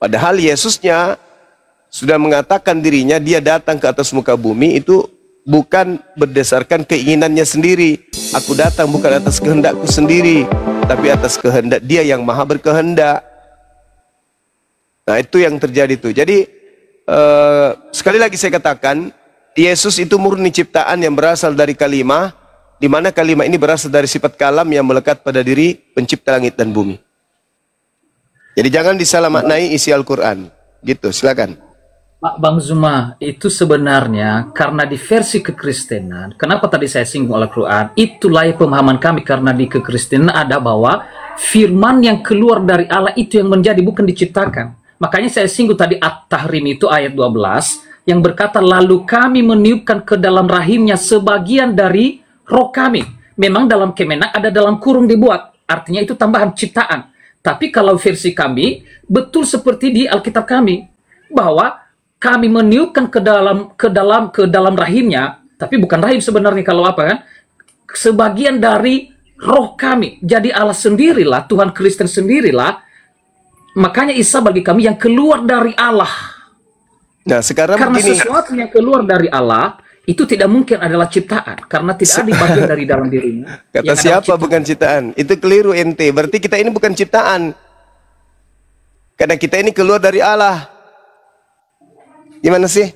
Padahal Yesusnya sudah mengatakan dirinya, dia datang ke atas muka bumi itu bukan berdasarkan keinginannya sendiri. Aku datang bukan atas kehendakku sendiri, tapi atas kehendak Dia yang maha berkehendak. Nah, itu yang terjadi tuh. Jadi sekali lagi saya katakan, Yesus itu murni ciptaan yang berasal dari kalimah, di mana kalimah ini berasal dari sifat kalam yang melekat pada diri pencipta langit dan bumi. Jadi jangan disalah maknai isi Al-Quran. Gitu, silakan. Pak Bang Zuma, itu sebenarnya karena di versi kekristenan, kenapa tadi saya singgung Al-Quran, itulah pemahaman kami, karena di kekristenan ada bahwa firman yang keluar dari Allah itu yang menjadi, bukan diciptakan. Makanya saya singgung tadi At-Tahrim itu ayat 12, yang berkata, lalu kami meniupkan ke dalam rahimnya sebagian dari roh kami. Memang dalam Kemenak ada dalam kurung dibuat, artinya itu tambahan ciptaan. Tapi kalau versi kami, betul seperti di Alkitab kami, bahwa kami meniupkan ke dalam rahimnya, tapi bukan rahim sebenarnya, kalau apa kan? Sebagian dari roh kami. Jadi Allah sendirilah, Tuhan Kristen sendirilah. Makanya Isa bagi kami yang keluar dari Allah. Nah, sekarang karena begini, sesuatu yang keluar dari Allah itu tidak mungkin adalah ciptaan, karena tidak ada bagian dari dalam dirinya. kata siapa bukan ciptaan? Itu keliru ente. Berarti kita ini bukan ciptaan. Karena kita ini keluar dari Allah. Gimana sih?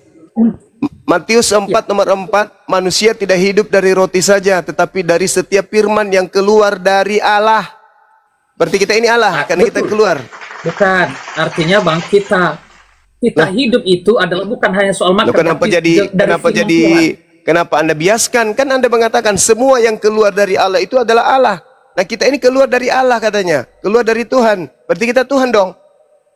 Matius 4 nomor 4, manusia tidak hidup dari roti saja, tetapi dari setiap firman yang keluar dari Allah. Berarti kita ini Allah, karena kita keluar. Bukan, artinya Bang, kita hidup itu adalah bukan hanya soal makan. Kenapa Anda biaskan? Kan Anda mengatakan semua yang keluar dari Allah itu adalah Allah. Nah, kita ini keluar dari Allah katanya, keluar dari Tuhan. Berarti kita Tuhan dong.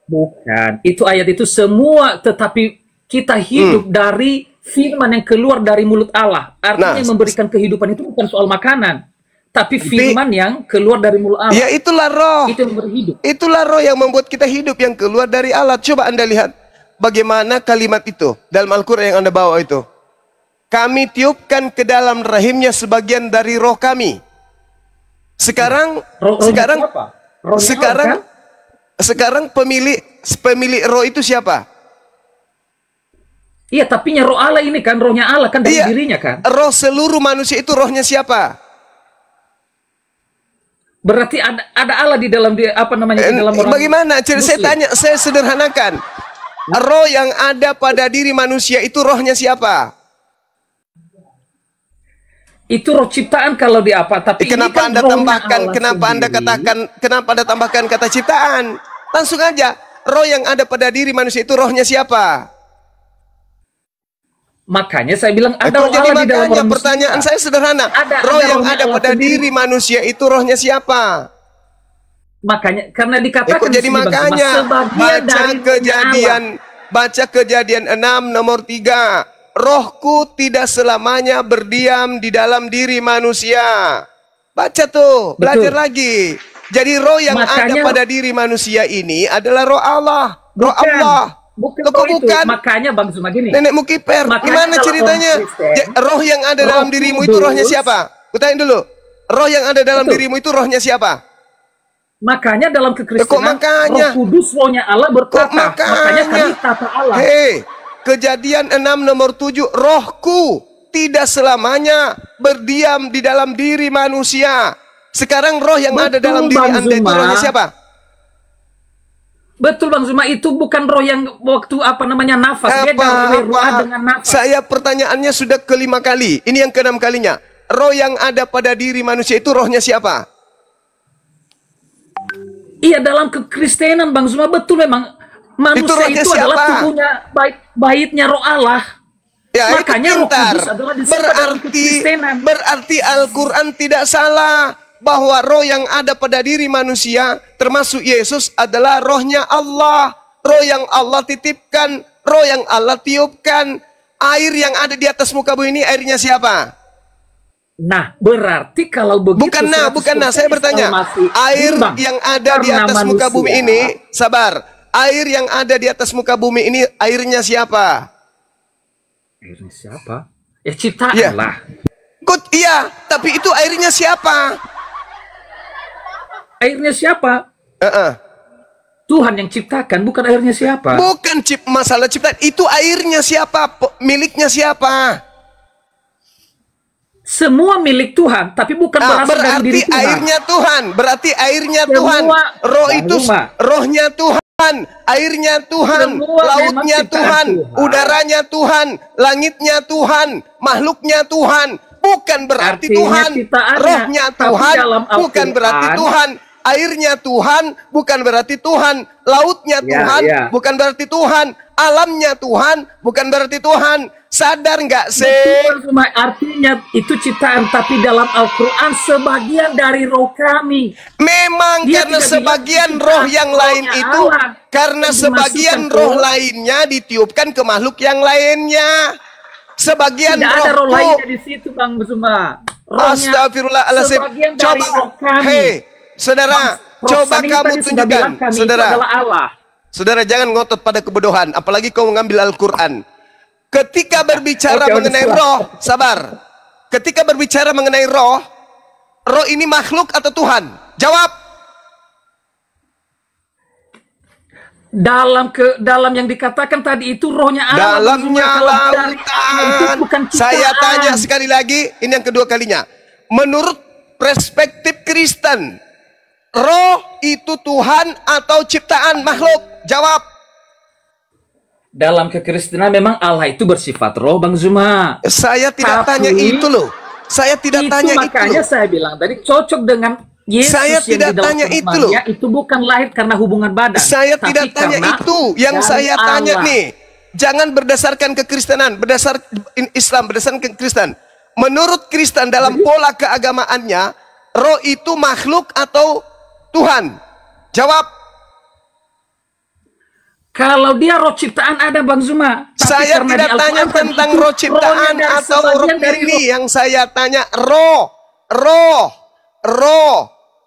Bukan, itu ayat itu semua, tetapi kita hidup dari firman yang keluar dari mulut Allah. Artinya yang memberikan kehidupan itu bukan soal makanan, tapi firman yang keluar dari mulut Allah. Ya, itulah roh. Itu yang berhidup. Itulah roh yang membuat kita hidup, yang keluar dari Allah. Coba Anda lihat bagaimana kalimat itu dalam Al-Quran yang Anda bawa itu. Kami tiupkan ke dalam rahimnya sebagian dari roh kami. Sekarang sekarang pemilik roh itu siapa? Iya, tapi roh Allah ini kan, rohnya Allah kan dari dirinya kan. Roh seluruh manusia itu rohnya siapa? Berarti ada Allah di dalam apa namanya, di dalam orang. Bagaimana? Saya tanya, saya sederhanakan. Roh yang ada pada diri manusia itu rohnya siapa? Itu roh ciptaan kalau di apa? Tapi kenapa ini kan Anda tambahkan? Kenapa Anda katakan? Kenapa Anda tambahkan kata ciptaan? Langsung aja. Roh yang ada pada diri manusia itu rohnya siapa? Makanya saya bilang ada roh Allah di dalam orang. Pertanyaan saya sederhana. Roh yang ada pada diri manusia itu rohnya siapa? Makanya karena dikatakan jadi makanya baca kejadian 6 nomor 3. Rohku tidak selamanya berdiam di dalam diri manusia. Baca tuh, belajar lagi. Jadi roh yang ada pada diri manusia ini adalah roh Allah. Roh Allah. Bukan. Makanya Bang Zuma gini. Nenek Mukiper, gimana ceritanya? Roh yang ada dalam dirimu itu rohnya siapa? Kutanya dulu. Roh yang ada dalam dirimu itu rohnya siapa? Makanya dalam kekristenan, Roh Kudus, rohnya Allah berkata. Makanya kami tata Allah. Hei, Kejadian 6 nomor 7, rohku tidak selamanya berdiam di dalam diri manusia. Sekarang roh yang ada dalam diri Anda itu rohnya siapa? Betul Bang Zuma, itu bukan roh yang waktu apa namanya nafas. Beda roh dengan nafas. Saya pertanyaannya sudah kelima kali. Ini yang keenam kalinya. Roh yang ada pada diri manusia itu rohnya siapa? Iya, dalam kekristenan Bang Zuma betul memang manusia itu adalah tubuhnya, baitnya roh Allah. Ya, makanya roh kudus adalah kekristenan. Berarti Al-Quran tidak salah. Bahwa roh yang ada pada diri manusia, termasuk Yesus, adalah rohnya Allah. Roh yang Allah titipkan, roh yang Allah tiupkan. Air yang ada di atas muka bumi ini, airnya siapa? Nah, berarti kalau begitu... Bukan nah, saya bertanya. Air yang ada di atas muka bumi ini, sabar. Air yang ada di atas muka bumi ini, airnya siapa? Airnya siapa? Ya ciptaan lah. Iya, tapi itu airnya siapa? Airnya siapa? Tuhan yang ciptakan, bukan airnya siapa? Bukan masalah ciptaan. Itu airnya siapa? Miliknya siapa? Semua milik Tuhan, tapi bukan berasal dari diri Berarti Tuhan. airnya Tuhan. Berarti airnya Semua, Tuhan. Roh itu Bang Zuma. rohnya Tuhan. Airnya Tuhan. Semua Lautnya memang ciptaan Tuhan. Tuhan. Udaranya Tuhan. Langitnya Tuhan. Makhluknya Tuhan. Bukan berarti Artinya Tuhan. ciptaannya. Rohnya Tapi Tuhan. dalam Bukan berarti Al-Quran, Tuhan. Airnya Tuhan. Bukan berarti Tuhan. Lautnya Ya, Tuhan. ya. Bukan berarti Tuhan. Alamnya Tuhan. Bukan berarti Tuhan. Sadar nggak sih? betul, Bang Zuma. Artinya itu ciptaan, tapi dalam Al-Quran sebagian dari roh kami. Memang Dia karena tidak sebagian bilang roh kita yang lain rohnya itu Allah. karena Dimasukkan sebagian ke- roh lainnya ditiupkan ke makhluk yang lainnya. Sebagian Tidak ada roh rohku. lainnya di situ, Bang Zuma. Rohnya Astagfirullahaladzim. sebagian dari Coba, roh kami. hei, saudara, Prof. coba Sani kamu tadi sudah tunjukkan, bilang kami itu saudara. adalah Allah. Saudara jangan ngotot pada kebodohan, apalagi kau mengambil Al-Quran. Ketika berbicara Oke, mengenai siap. roh, sabar. Ketika berbicara mengenai roh, roh ini makhluk atau Tuhan? Jawab. Dalam yang dikatakan tadi itu rohnya Allah. Dalamnya Kalau dari Allah itu lautan. bukan ciptaan. Saya tanya sekali lagi, ini yang kedua kalinya. Menurut perspektif Kristen, roh itu Tuhan atau ciptaan makhluk? Jawab. Dalam kekristenan memang Allah itu bersifat roh, Bang Zuma. Saya tidak Tapi, tanya itu loh. Saya tidak tanya itu makanya loh. saya bilang tadi cocok dengan Yesus Saya yang tidak di dalam tanya itu firman-Nya, loh. itu bukan lahir karena hubungan badan. Saya tapi tidak tanya karena itu. Yang dari saya tanya Allah. nih, jangan berdasarkan kekristenan, Islam berdasarkan Kristen. Menurut Kristen dalam pola keagamaannya, roh itu makhluk atau Tuhan? Jawab. Kalau dia roh ciptaan ada, Bang Zuma. Tapi Saya karena tidak di tanya Al-Quran tentang itu roh ciptaan rohnya dari atau roh sebagian dari ini. Yang saya tanya roh.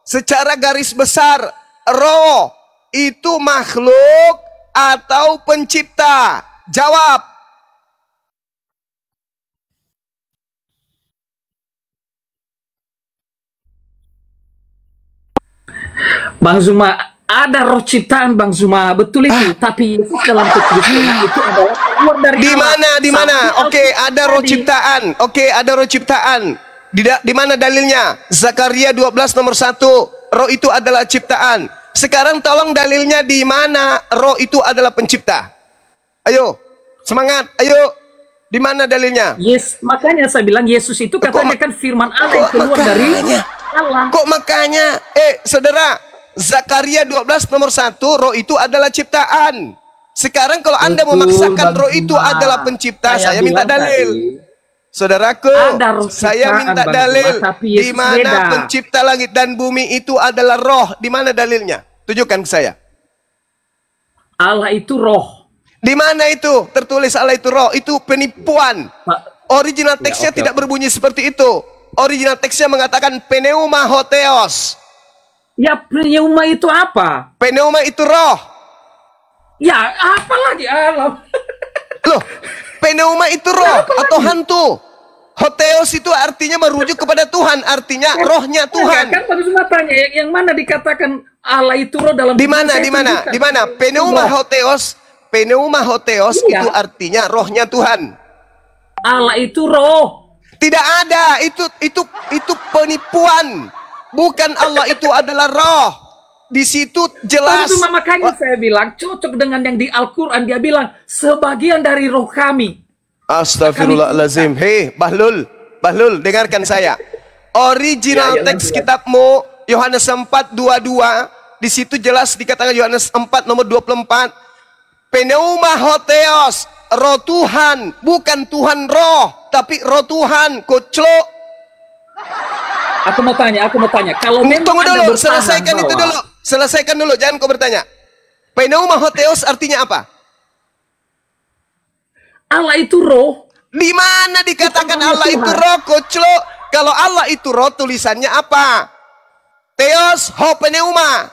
Secara garis besar, roh itu makhluk atau pencipta? Jawab. Bang Zuma, ada roh ciptaan, Bang Zuma, betul itu. Tapi Yesus dalam kekristenan itu adalah keluar dari Di Allah. mana? Di mana? Sampai Oke, ada roh tadi. ciptaan. Oke, ada roh ciptaan. Di mana dalilnya? Zakaria 12 nomor 1. Roh itu adalah ciptaan. Sekarang tolong dalilnya di mana roh itu adalah pencipta. Ayo, semangat. Ayo. Di mana dalilnya? Yes, makanya saya bilang Yesus itu katanya kan firman Allah yang keluar dari Allah. Kok makanya? Saudara, Zakaria 12 nomor 1, roh itu adalah ciptaan. Sekarang kalau Anda Betul, memaksakan Bang roh itu Zuma. adalah pencipta, saya minta bilang dalil. tadi, Saudaraku, ada roh saya ciptaan, minta Bang dalil. Zuma, tapi Di Yesus mana beda. pencipta langit dan bumi itu adalah roh? Di mana dalilnya? Tunjukkan ke saya. Allah itu roh. Di mana itu tertulis Allah itu roh? Itu penipuan. Pak, Original teksnya oke, tidak oke. berbunyi seperti itu. Original teksnya mengatakan pneuma hotheos. Ya, pneuma itu apa? Pneuma itu roh. Ya, apa lagi Allah? Loh, pneuma itu roh atau hantu. Hotheos itu artinya merujuk kepada Tuhan, artinya rohnya Tuhan. Kan Bang Zuma tanya, yang mana dikatakan Allah itu roh dalam Di mana? Saya Di mana? tunjukkan. Di mana? Pneuma hotheos Iya. itu artinya rohnya Tuhan. Allah itu roh. Tidak ada, itu penipuan. Bukan Allah itu adalah roh. Di situ jelas. Bang Zuma, makanya saya bilang cocok dengan yang di Al-Quran. Dia bilang sebagian dari roh kami. Astagfirullahalazim. Hei, Bahlul, dengarkan saya. Original Ya, teks nanti ya. kitabmu Yohanes 4:22, di situ jelas dikatakan Yohanes 4 nomor 24. Pneuma hotheos, roh Tuhan, bukan Tuhan roh, tapi roh Tuhan. Koclok. Aku mau tanya. Kalau memang Tunggu Anda dulu, bertahan selesaikan itu bahwa dulu. Selesaikan dulu, jangan kau bertanya. Pneuma hotheos artinya apa? Allah itu roh. Di mana dikatakan Itu Allah Tuhan. itu roh, koclo? Kalau Allah itu roh, tulisannya apa? Theos ho pneuma.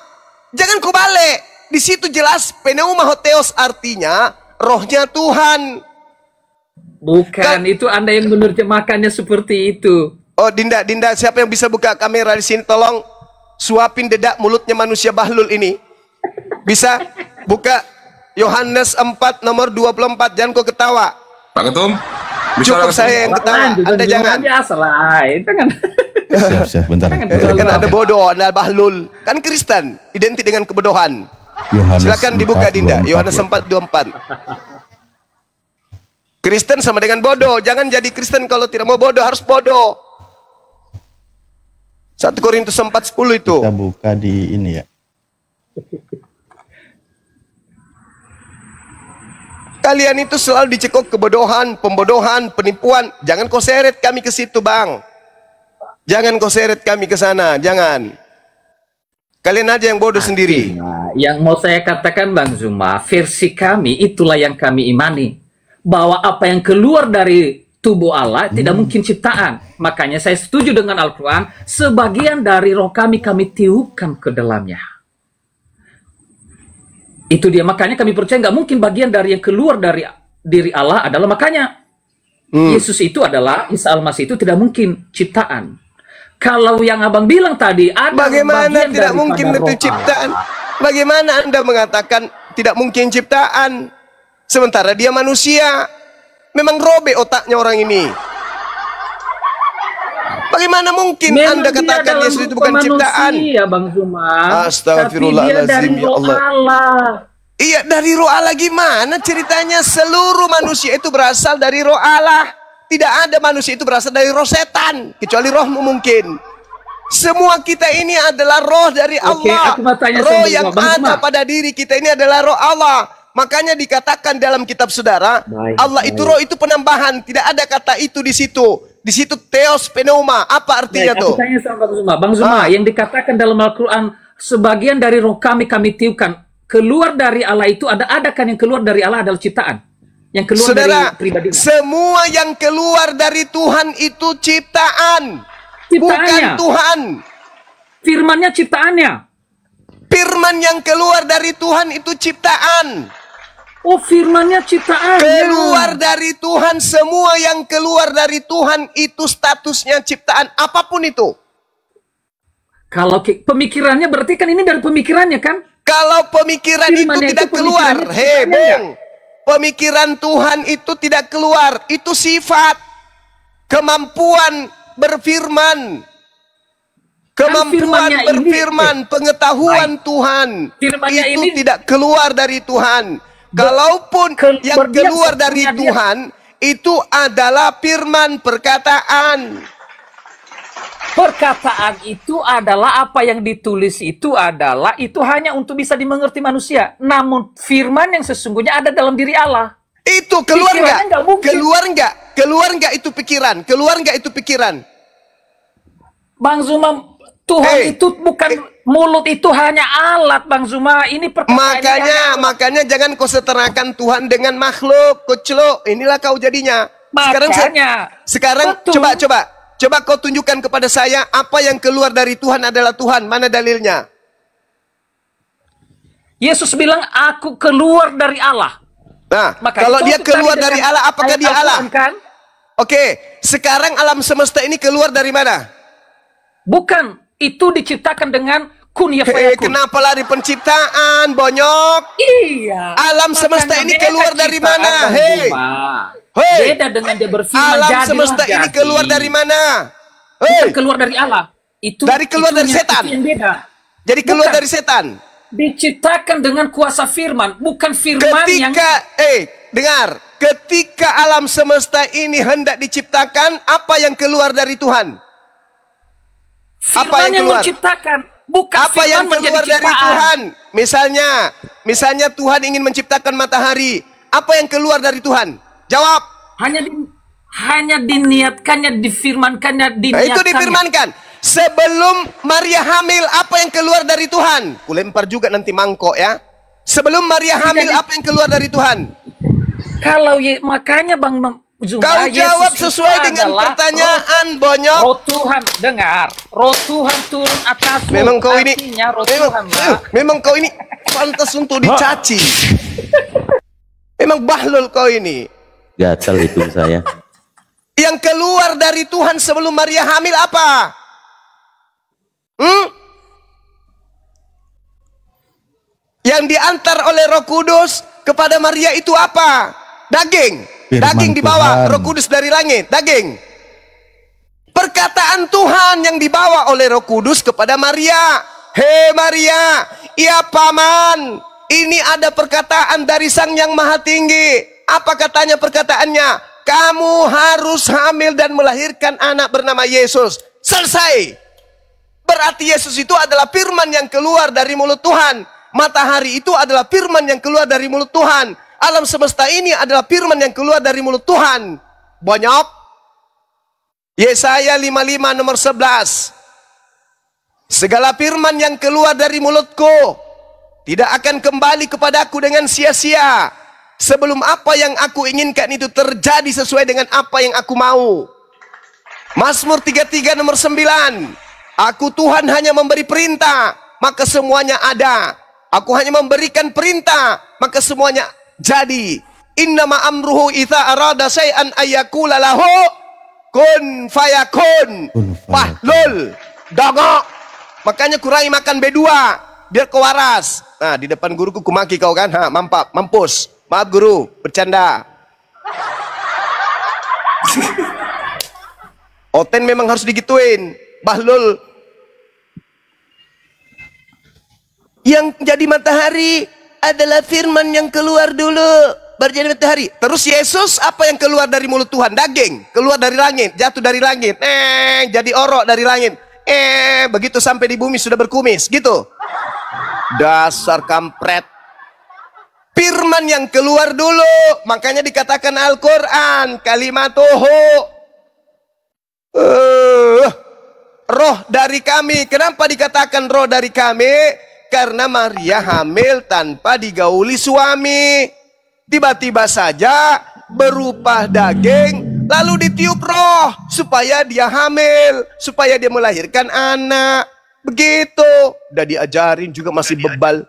Jangan kau balik. Di situ jelas pneuma ho theos artinya rohnya Tuhan. Bukan, itu Anda yang menerjemahkannya seperti itu. Oh, Dinda, siapa yang bisa buka kamera di sini? Tolong suapin dedak mulutnya manusia Bahlul ini. Bisa buka Yohanes 4 nomor 24, jangan kau ketawa. Pak Ketum, bisa Cukup saya yang ketawa, Anda jangan. Biasa lah, itu kan. Siap, bentar. Kan ada bodoh, ada bahlul. Kan Kristen, identik dengan kebodohan. Yohanes Silakan dibuka 4, Dinda, 24. Yohanes 4:24. Kristen sama dengan bodoh. Jangan jadi Kristen kalau tidak mau bodoh, harus bodoh. 1 Korintus 4:10 itu. Kita buka di ini ya. Kalian itu selalu dicekok kebodohan, pembodohan, penipuan. Jangan kau seret kami ke situ, Bang. Jangan kau seret kami ke sana, jangan. Kalian aja yang bodoh sendiri. Nah, yang mau saya katakan Bang Zuma, versi kami itulah yang kami imani. Bahwa apa yang keluar dari tubuh Allah tidak mungkin ciptaan. Makanya saya setuju dengan Al-Quran, sebagian dari roh kami tiupkan ke dalamnya. Itu dia, makanya kami percaya nggak mungkin bagian dari yang keluar dari diri Allah adalah, makanya Yesus itu adalah, Isa Al-Masih itu tidak mungkin ciptaan. Kalau yang abang bilang tadi, ada Bagaimana bagian tidak mungkin daripada itu roh ciptaan? Allah. Bagaimana Anda mengatakan tidak mungkin ciptaan? Sementara dia manusia. Memang robek otaknya orang ini. Bagaimana mungkin Memang Anda dia katakan dalam Yesus itu rupa bukan ciptaan? manusia, Bang Zuma. Astagfirullahaladzim, Tapi dia dari ya roh Allah. Allah. Iya, dari roh Allah gimana ceritanya? Seluruh manusia itu berasal dari roh Allah. Tidak ada manusia itu berasal dari roh setan, kecuali rohmu mungkin. Semua kita ini adalah roh dari Oke, Allah. aku mau tanya Roh sama yang Bang ada Zuma. pada diri kita ini adalah roh Allah. Makanya dikatakan dalam kitab saudara, Baik, Allah itu roh, itu penambahan. Tidak ada kata itu di situ. Di situ theos pneuma. Apa artinya Baik, tuh? aku tanya sama Bang Zuma. Bang Zuma, yang dikatakan dalam Al-Quran, sebagian dari roh kami tiupkan. Keluar dari Allah itu ada kan yang keluar dari Allah adalah ciptaan? Yang keluar Saudara, dari pribadi. semua yang keluar dari Tuhan itu ciptaan. Bukan Ciptaannya. Tuhan. Firmannya ciptaannya. Firman yang keluar dari Tuhan itu ciptaan. Oh, firmannya ciptaannya. Keluar dari Tuhan, semua yang keluar dari Tuhan itu statusnya ciptaan. Apapun itu. Kalau pemikirannya berarti kan ini dari pemikirannya kan? Kalau pemikiran Firman itu yang tidak itu keluar, pemikirannya hei ciptaannya Bung, pemikiran Tuhan itu tidak keluar. Itu sifat, kemampuan berfirman, kemampuan firmannya ini- berfirman, pengetahuan Tuhan Firmannya itu ini- tidak keluar dari Tuhan. Kalaupun yang berdiam keluar dari sesungguhnya dia- Tuhan itu adalah firman, perkataan. Perkataan itu adalah apa yang ditulis itu adalah itu hanya untuk bisa dimengerti manusia. Namun firman yang sesungguhnya ada dalam diri Allah. Itu keluar Pikirannya nggak? nggak mungkin. Keluar nggak? Keluar nggak itu pikiran? Keluar nggak itu pikiran? Bang Zuma, Tuhan Hey. itu bukan mulut, itu hanya alat, Bang Zuma. Ini perkataan. Makanya jangan kau setarakan Tuhan dengan makhluk, koclo. Inilah kau jadinya. Makanya. Sekarang Betul. coba kau tunjukkan kepada saya apa yang keluar dari Tuhan adalah Tuhan. Mana dalilnya? Yesus bilang, aku keluar dari Allah. Nah, Maka kalau itu dia tadi keluar dengan dari Allah, apakah ayat dia Allah? Al-Quran kan? Oke, sekarang alam semesta ini keluar dari mana? Bukan, itu diciptakan dengan kun ya Hei, fayakun. kenapa lari penciptaan, bonyok? Iya. Alam semesta Makanya ini beda keluar dari ciptaan, mana? Bang Hei. Zuma. Hei. Beda dengan dia berfirman. Alam jadilah semesta ini jadi. keluar dari mana? Bukan Hei, keluar dari Allah. Itu Dari keluar dari itunya, setan. Itu yang beda. jadi keluar Bukan. dari setan. Diciptakan dengan kuasa firman, bukan firman yang Dengar, ketika alam semesta ini hendak diciptakan, apa yang keluar dari Tuhan? firman apa yang yang keluar? menciptakan, bukan Apa firman yang menjadi keluar dari ciptaan. Tuhan? Misalnya Tuhan ingin menciptakan matahari. Apa yang keluar dari Tuhan? Jawab. Hanya diniatkannya, difirmankannya, Nah, itu difirmankan. Sebelum Maria hamil, apa yang keluar dari Tuhan? Kulempar juga nanti mangkok ya. Sebelum Maria hamil, apa yang keluar dari Tuhan? Makanya Bang Zuma, Kau Yesus jawab itu sesuai dengan adalah pertanyaan, bonyok. Roh Tuhan, dengar. Roh Tuhan turun atasmu. Memang kau ini, Artinya roh Tuhan, Bang. memang kau ini pantas untuk dicaci. Memang bahlul kau ini. Gatal itu saya. Yang keluar dari Tuhan sebelum Maria hamil apa? Yang diantar oleh Roh Kudus kepada Maria itu apa? Daging. Firman Daging dibawa, Tuhan. Roh Kudus dari langit, daging. Perkataan Tuhan yang dibawa oleh Roh Kudus kepada Maria. Hei Maria, ya paman, ini ada perkataan dari Sang Yang Maha Tinggi. Apa katanya perkataannya? Kamu harus hamil dan melahirkan anak bernama Yesus. Selesai. Berarti Yesus itu adalah firman yang keluar dari mulut Tuhan. Matahari itu adalah firman yang keluar dari mulut Tuhan. Alam semesta ini adalah firman yang keluar dari mulut Tuhan. Banyak. Yesaya 55 nomor 11. Segala firman yang keluar dari mulutku tidak akan kembali kepadaku dengan sia-sia. Sebelum apa yang aku inginkan itu terjadi sesuai dengan apa yang aku mau. Mazmur 33 nomor 9. Aku Tuhan hanya memberi perintah, maka semuanya ada. Aku hanya memberikan perintah, maka semuanya jadi. Innama amruhu idza arada syai'an ayyakula lahu kun fayakun. Fahlul. Dongok. Makanya kurangi makan B2 biar kau waras. Nah, di depan guruku kumaki kau kan? Ha, mampus. Maaf guru, bercanda. Oten memang harus digituin. Bahlul. Yang jadi matahari adalah firman yang keluar dulu, baru jadi matahari. Terus Yesus apa yang keluar dari mulut Tuhan? Daging, keluar dari langit, jatuh dari langit, jadi orok dari langit. Begitu sampai di bumi sudah berkumis, gitu. Dasar kampret. Firman yang keluar dulu, makanya dikatakan Al-Quran, kalimatuhu. Roh dari kami. Kenapa dikatakan roh dari kami? Karena Maria hamil tanpa digauli suami. Tiba-tiba saja berupa daging, lalu ditiup roh supaya dia hamil, supaya dia melahirkan anak. Begitu. Udah diajarin juga masih bebal.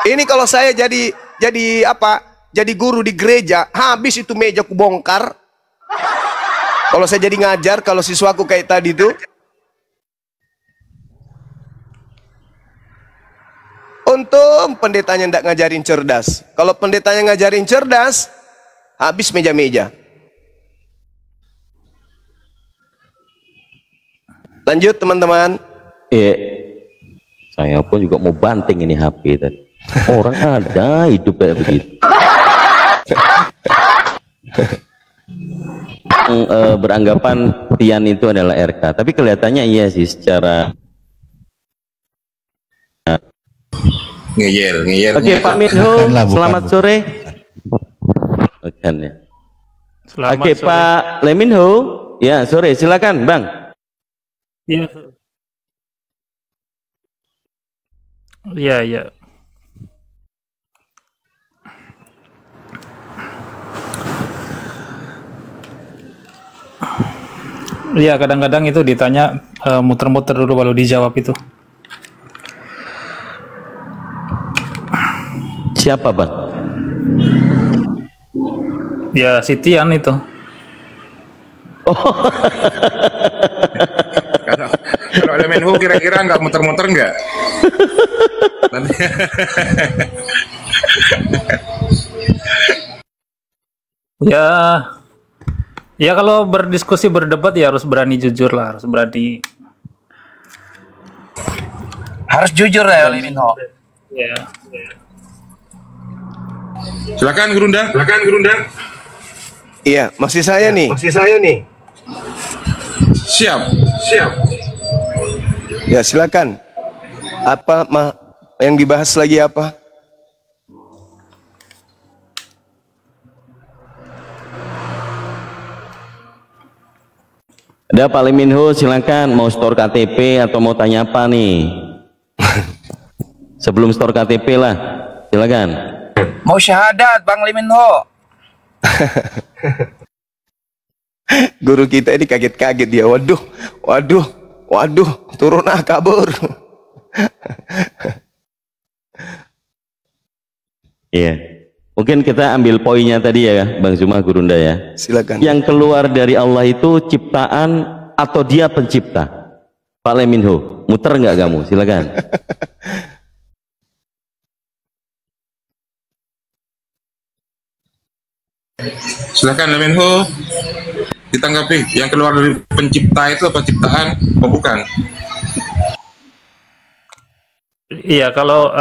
Ini kalau saya jadi guru di gereja, habis itu meja ku bongkar. Kalau saya jadi ngajar, kalau siswaku kayak tadi tuh. Untung pendetanya ndak ngajarin cerdas. Kalau pendetanya ngajarin cerdas, habis meja-meja. Lanjut teman-teman. Saya pun juga mau banting ini HP tadi. Orang ada hidup kayak begitu. Beranggapan Tian itu adalah RK, tapi kelihatannya iya sih secara. Ngeyel. Oke, Pak Minho, selamat sore. Bukan ya. Oke, sore. Pak Leminho, ya sore, silakan, Bang. Iya. Iya. Iya, kadang-kadang itu ditanya muter-muter dulu baru dijawab itu. Siapa, Bang? Ya, si Tian itu. Kalau ada Menhu kira-kira nggak muter-muter nggak? Ya kalau berdiskusi berdebat ya harus berani jujur lah, harus berani. Harus jujur ya, Minho. Ya. Silakan Gurunda. Iya, masih saya nih. Siap. Ya, silakan. Apa yang dibahas lagi apa? Ada Pak Leminho, silakan mau store KTP atau mau tanya apa nih? Sebelum store KTP lah, silakan. Mau syahadat Bang Leminho. Guru kita ini kaget-kaget dia. Waduh, turun kabur. Iya. Mungkin kita ambil poinnya tadi ya, Bang Zuma Gurunda ya. Silakan. Yang keluar dari Allah itu ciptaan atau dia pencipta? Pak Leminho, muter nggak kamu? Silakan. Silakan Lemenho ditanggapi. Yang keluar dari pencipta itu apa ciptaan? Oh bukan. Iya, kalau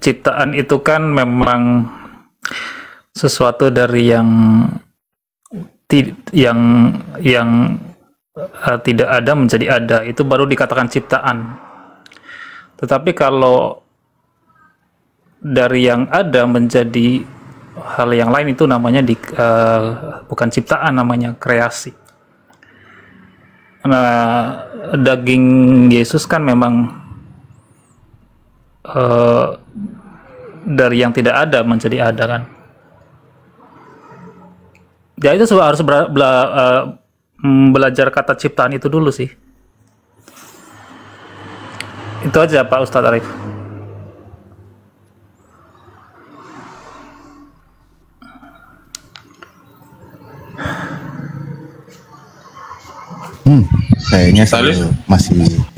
ciptaan itu kan memang sesuatu dari yang tidak ada menjadi ada, itu baru dikatakan ciptaan. Tetapi kalau dari yang ada menjadi hal yang lain, itu namanya bukan ciptaan, namanya kreasi. Nah, daging Yesus kan memang dari yang tidak ada menjadi ada kan. Ya itu harus belajar kata ciptaan itu dulu sih. Itu aja Pak Ustadz Arif. Kayaknya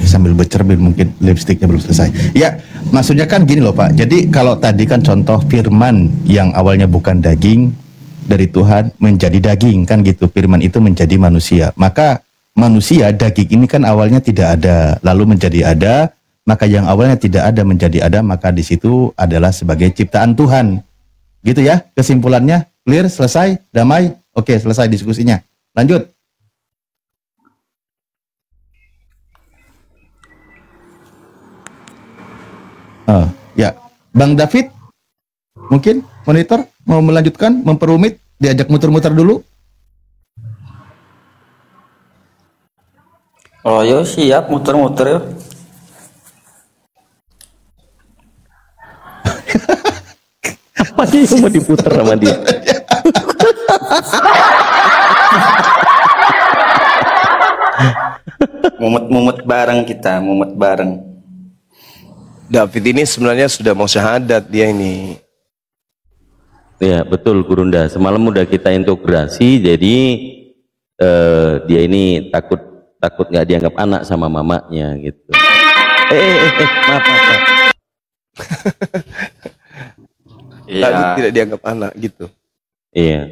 sambil bercermin, mungkin lipstiknya belum selesai. Ya, maksudnya kan gini loh Pak. Jadi kalau tadi kan contoh firman yang awalnya bukan daging dari Tuhan menjadi daging kan gitu. Firman itu menjadi manusia. Maka manusia, daging ini kan awalnya tidak ada, lalu menjadi ada. Maka yang awalnya tidak ada menjadi ada, maka di situ adalah sebagai ciptaan Tuhan. Gitu ya, kesimpulannya clear, selesai, damai. Oke, selesai diskusinya. Lanjut. Ya, Bang David, mungkin monitor mau melanjutkan, memperumit, diajak muter-muter dulu. Oh yo siap, muter-muter yo. Apa sih yang mau diputer sama dia? Mumet bareng kita, mumet bareng. David ini sebenarnya sudah mau syahadat dia ini. Ya betul Gurunda. Semalam udah kita integrasi, jadi dia ini takut nggak dianggap anak sama mamanya gitu. Maaf. Takut tidak dianggap anak gitu. Iya.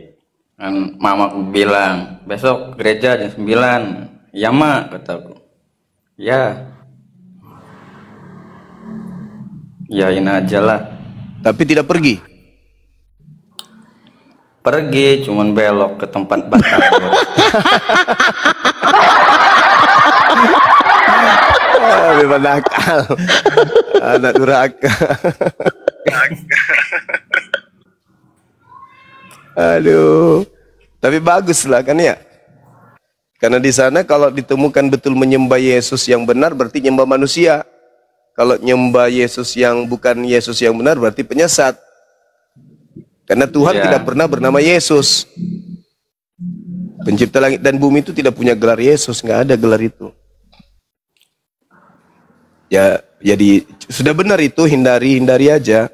Kan mamaku bilang besok gereja jam 9. Ya mak, kataku. Ya. Yain aja lah. Tapi tidak pergi. Pergi, cuman belok ke tempat batak. Memang nakal. Anak durhaka. Aduh. Tapi bagus lah kan ya. Karena di sana kalau ditemukan betul menyembah Yesus yang benar berarti nyembah manusia. Kalau nyembah Yesus yang bukan Yesus yang benar berarti penyesat. Karena Tuhan tidak pernah bernama Yesus. Pencipta langit dan bumi itu tidak punya gelar Yesus, nggak ada gelar itu. Ya, jadi sudah benar itu, hindari aja.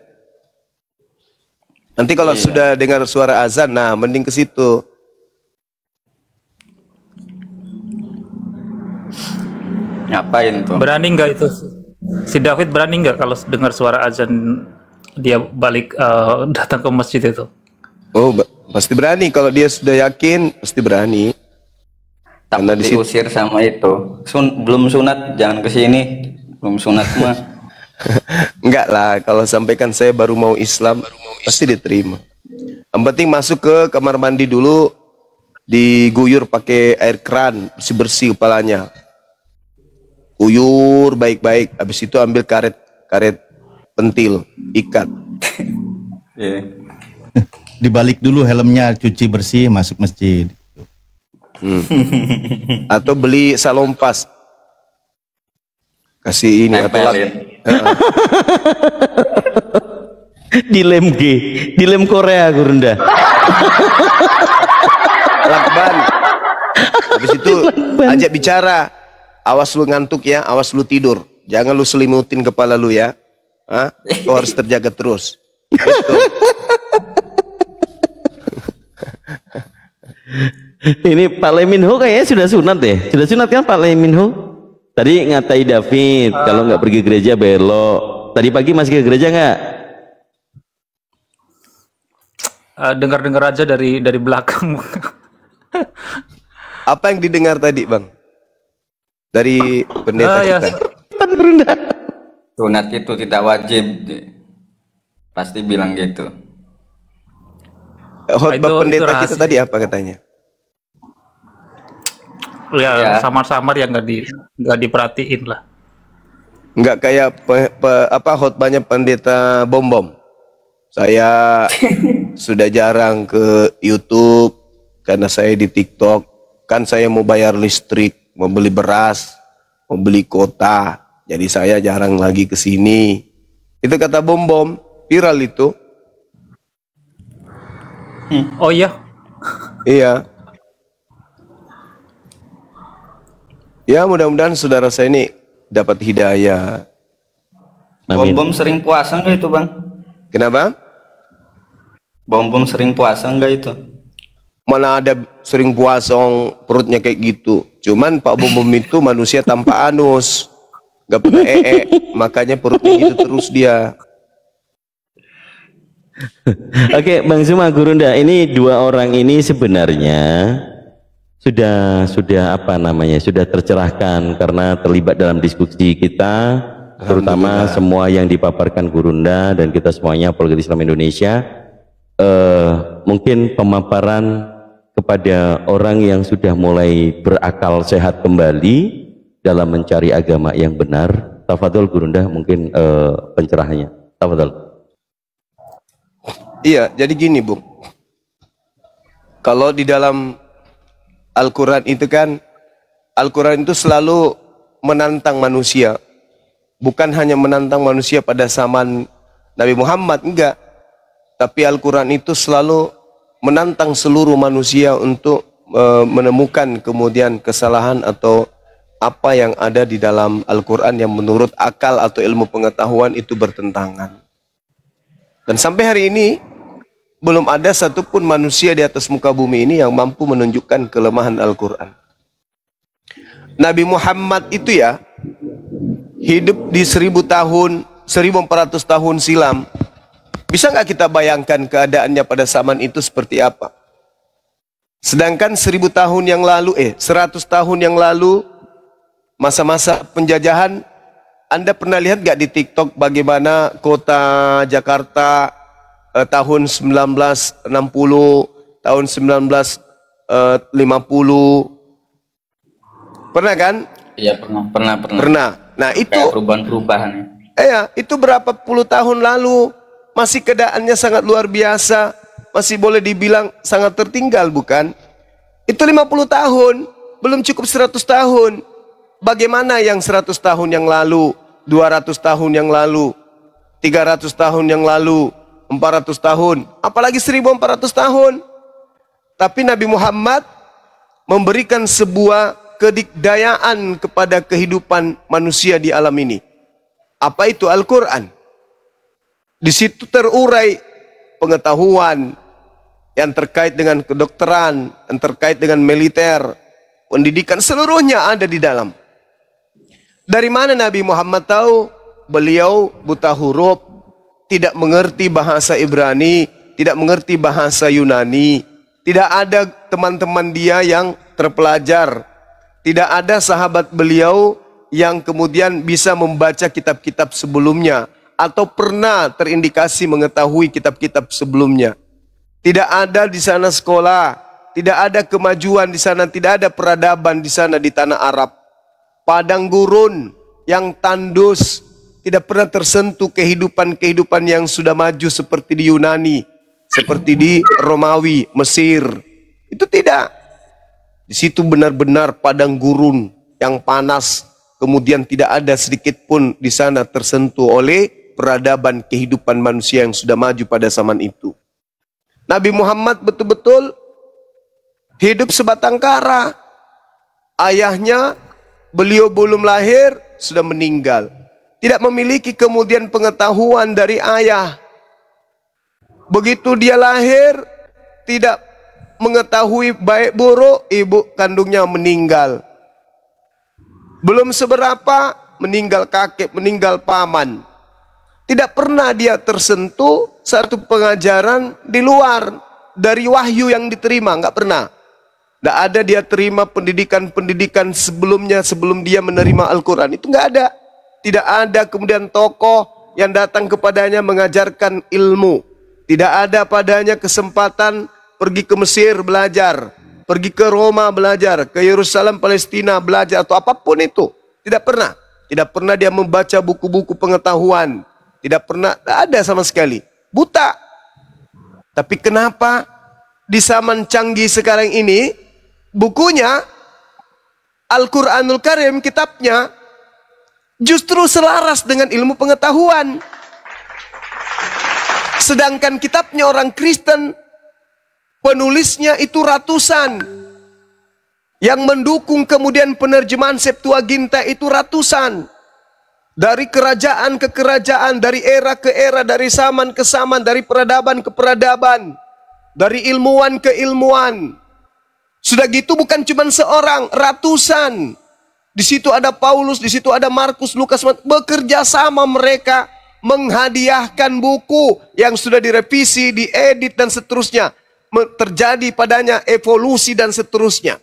Nanti kalau sudah dengar suara azan, nah mending ke situ. Ngapain tuh? Berani nggak itu? Si David berani nggak kalau dengar suara azan dia balik datang ke masjid itu? Oh, pasti berani. Kalau dia sudah yakin, pasti berani. Takut diusir sama itu. Belum sunat, jangan kesini. Belum sunat mah. Enggak lah, kalau sampaikan saya baru mau Islam, pasti diterima. Yang penting masuk ke kamar mandi dulu, diguyur pakai air keran, bersih-bersih kepalanya. Uyur baik-baik, habis itu ambil karet pentil, ikat. Dibalik dulu helmnya, cuci bersih, masuk masjid. Atau beli salompas, kasih ini atau di lem Korea Gurunda. lakban. Habis itu ajak bicara. Awas lu ngantuk ya, awas lu tidur. Jangan lu selimutin kepala lu ya. Kau harus terjaga terus. Gitu. Ini Pak Leminho kayaknya sudah sunat deh. Sudah sunat kan Pak Leminho? Tadi ngatai David, kalau nggak pergi gereja belok. Tadi pagi masih ke gereja nggak? dengar-dengar aja dari belakang. Apa yang didengar tadi, Bang? Dari pendeta Ya, kita. Sunat itu tidak wajib. Pasti bilang gitu. Khotbah pendeta kita rahasia. tadi apa katanya? Ya, Ya. samar-samar yang nggak diperhatiin lah. Enggak kayak khotbahnya pendeta Bom-Bom. Saya sudah jarang ke YouTube karena saya di TikTok. Kan saya mau bayar listrik, mau beli beras, mau beli kuota. Jadi saya jarang lagi ke sini. Itu kata Bom-Bom, viral itu. Oh iya, Iya. Ya mudah-mudahan saudara saya ini dapat hidayah. Amin. Bom-bom sering puasa nggak itu, Bang? Kenapa? Bom-bom sering puasa nggak itu? Mana ada sering puasong perutnya kayak gitu. Cuman Pak Bom-Bom itu manusia tanpa anus, gak pernah makanya perutnya gitu terus dia. Oke, Bang Zuma, Gurunda, ini dua orang ini sebenarnya sudah apa namanya, sudah tercerahkan karena terlibat dalam diskusi kita, terutama semua yang dipaparkan Gurunda dan kita semuanya apologetis Islam Indonesia. Mungkin pemaparan kepada orang yang sudah mulai berakal sehat kembali dalam mencari agama yang benar. Tafadhol Gurunda, mungkin pencerahannya. Tafadhol. Iya, jadi gini Bung, kalau di dalam Al-Quran itu kan, Al-Quran itu selalu menantang manusia. Bukan hanya menantang manusia pada zaman Nabi Muhammad, enggak. Tapi Al-Quran itu selalu menantang seluruh manusia untuk menemukan kemudian kesalahan atau apa yang ada di dalam Al-Quran yang menurut akal atau ilmu pengetahuan itu bertentangan. Dan sampai hari ini belum ada satupun manusia di atas muka bumi ini yang mampu menunjukkan kelemahan Al-Quran. Nabi Muhammad itu ya hidup di 1000 tahun, 1400 tahun silam. Bisa nggak kita bayangkan keadaannya pada zaman itu seperti apa? Sedangkan 1000 tahun yang lalu, 100 tahun yang lalu, masa-masa penjajahan, Anda pernah lihat nggak di TikTok bagaimana kota Jakarta tahun 1960, tahun 1950? Pernah kan? Iya, pernah. Pernah. Nah itu, Kayak perubahan-perubahan. itu berapa puluh tahun lalu, masih keadaannya sangat luar biasa, masih boleh dibilang sangat tertinggal, bukan? Itu 50 tahun, belum cukup 100 tahun. Bagaimana yang 100 tahun yang lalu, 200 tahun yang lalu, 300 tahun yang lalu, 400 tahun, apalagi 1400 tahun. Tapi Nabi Muhammad memberikan sebuah kedikdayaan kepada kehidupan manusia di alam ini. Apa itu Al-Quran? Di situ terurai pengetahuan yang terkait dengan kedokteran, yang terkait dengan militer, pendidikan, seluruhnya ada di dalam. Dari mana Nabi Muhammad tahu? Beliau buta huruf, tidak mengerti bahasa Ibrani, tidak mengerti bahasa Yunani. Tidak ada teman-teman dia yang terpelajar. Tidak ada sahabat beliau yang kemudian bisa membaca kitab-kitab sebelumnya atau pernah terindikasi mengetahui kitab-kitab sebelumnya. Tidak ada di sana sekolah, tidak ada kemajuan di sana, tidak ada peradaban di sana di tanah Arab. Padang gurun yang tandus, tidak pernah tersentuh kehidupan-kehidupan yang sudah maju seperti di Yunani, seperti di Romawi, Mesir. Itu tidak. Di situ benar-benar padang gurun yang panas, kemudian tidak ada sedikit pun di sana tersentuh oleh peradaban kehidupan manusia yang sudah maju pada zaman itu. Nabi Muhammad betul-betul hidup sebatang kara. Ayahnya, beliau belum lahir, sudah meninggal. Tidak memiliki kemudian pengetahuan dari ayah. Begitu dia lahir, tidak mengetahui baik buruk, ibu kandungnya meninggal. Belum seberapa, meninggal kakek, meninggal paman. Tidak pernah dia tersentuh satu pengajaran di luar. dari wahyu yang diterima, nggak pernah. Nggak ada dia terima pendidikan-pendidikan sebelumnya, sebelum dia menerima Al-Quran. Itu nggak ada. Tidak ada kemudian tokoh yang datang kepadanya mengajarkan ilmu. Tidak ada padanya kesempatan pergi ke Mesir belajar, pergi ke Roma belajar, ke Yerusalem, Palestina belajar, atau apapun itu. Tidak pernah. Tidak pernah dia membaca buku-buku pengetahuan. Tidak pernah, tidak ada sama sekali. Buta. Tapi kenapa di zaman canggih sekarang ini, bukunya, Al-Quranul Karim, kitabnya, justru selaras dengan ilmu pengetahuan. Sedangkan kitabnya orang Kristen, penulisnya itu ratusan. Yang mendukung kemudian penerjemahan Septuaginta itu ratusan. Dari kerajaan ke kerajaan, dari era ke era, dari zaman ke zaman, dari peradaban ke peradaban, dari ilmuwan ke ilmuwan. Sudah gitu bukan cuma seorang, ratusan. Di situ ada Paulus, di situ ada Markus, Lukas, bekerja sama mereka menghadiahkan buku yang sudah direvisi, diedit dan seterusnya. Terjadi padanya evolusi dan seterusnya.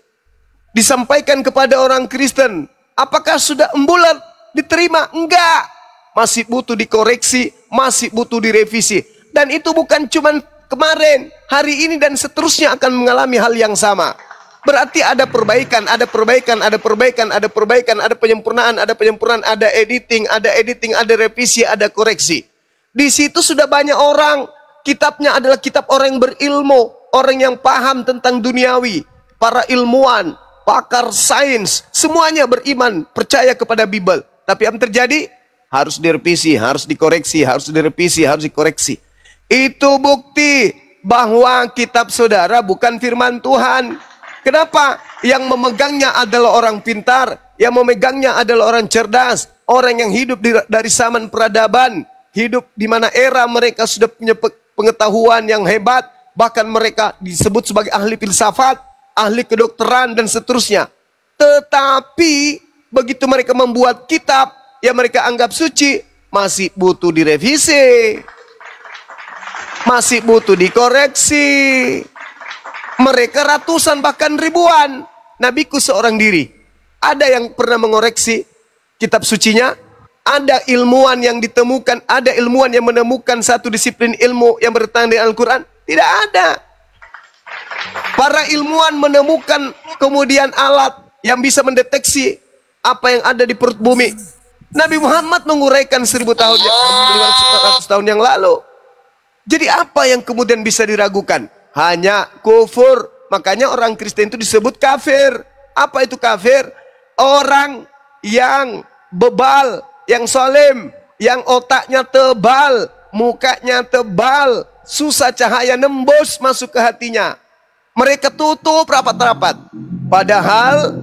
Disampaikan kepada orang Kristen, apakah sudah embulan diterima? Enggak. Masih butuh dikoreksi, masih butuh direvisi. Dan itu bukan cuma kemarin, hari ini dan seterusnya akan mengalami hal yang sama. Berarti ada perbaikan, ada perbaikan, ada perbaikan, ada perbaikan, ada penyempurnaan, ada editing, ada revisi, ada koreksi. Di situ sudah banyak orang, kitabnya adalah kitab orang yang berilmu, orang yang paham tentang duniawi, para ilmuwan, pakar sains, semuanya beriman, percaya kepada Bible. Tapi yang terjadi, harus direvisi, harus dikoreksi, harus direvisi, harus dikoreksi. Itu bukti bahwa kitab saudara bukan firman Tuhan. Kenapa? Yang memegangnya adalah orang pintar, yang memegangnya adalah orang cerdas, orang yang hidup dari zaman peradaban, hidup di mana era mereka sudah punya pengetahuan yang hebat, bahkan mereka disebut sebagai ahli filsafat, ahli kedokteran dan seterusnya. Tetapi begitu mereka membuat kitab yang mereka anggap suci, masih butuh direvisi, masih butuh dikoreksi. Mereka ratusan bahkan ribuan. Nabiku seorang diri. Ada yang pernah mengoreksi kitab sucinya? Ada ilmuwan yang ditemukan, ada ilmuwan yang menemukan satu disiplin ilmu yang bertentangan dengan Al-Quran? Tidak ada. Para ilmuwan menemukan kemudian alat yang bisa mendeteksi apa yang ada di perut bumi. Nabi Muhammad menguraikan 1000 tahun, 500 tahun yang lalu. Jadi apa yang kemudian bisa diragukan? Hanya kufur. Makanya orang Kristen itu disebut kafir. Apa itu kafir? Orang yang bebal, yang solim, yang otaknya tebal, mukanya tebal, susah cahaya nembus masuk ke hatinya. Mereka tutup rapat-rapat. Padahal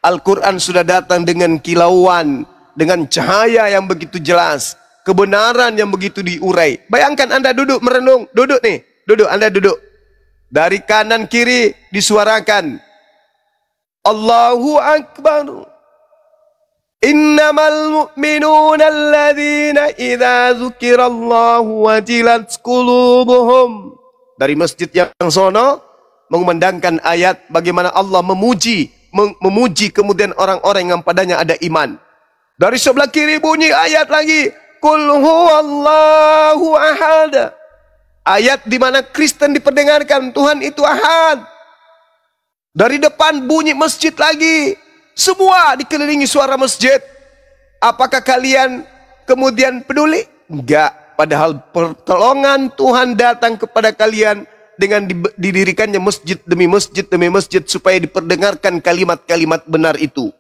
Al-Quran sudah datang dengan kilauan, dengan cahaya yang begitu jelas, kebenaran yang begitu diurai. Bayangkan Anda duduk merenung, duduk nih, duduk, Anda duduk. Dari kanan kiri disuarakan Allahu Akbar. Innamal mu'minuna alladhina idza dzukirallahu wajilat qulubuhum. Dari masjid yang sono mengumandangkan ayat bagaimana Allah memuji kemudian orang-orang yang padanya ada iman. Dari sebelah kiri bunyi ayat lagi, Qul huwallahu ahad. Ayat di mana Kristen diperdengarkan Tuhan itu ahad. Dari depan bunyi masjid lagi. Semua dikelilingi suara masjid. Apakah kalian kemudian peduli? Enggak. Padahal pertolongan Tuhan datang kepada kalian dengan didirikannya masjid demi masjid demi masjid supaya diperdengarkan kalimat-kalimat benar itu.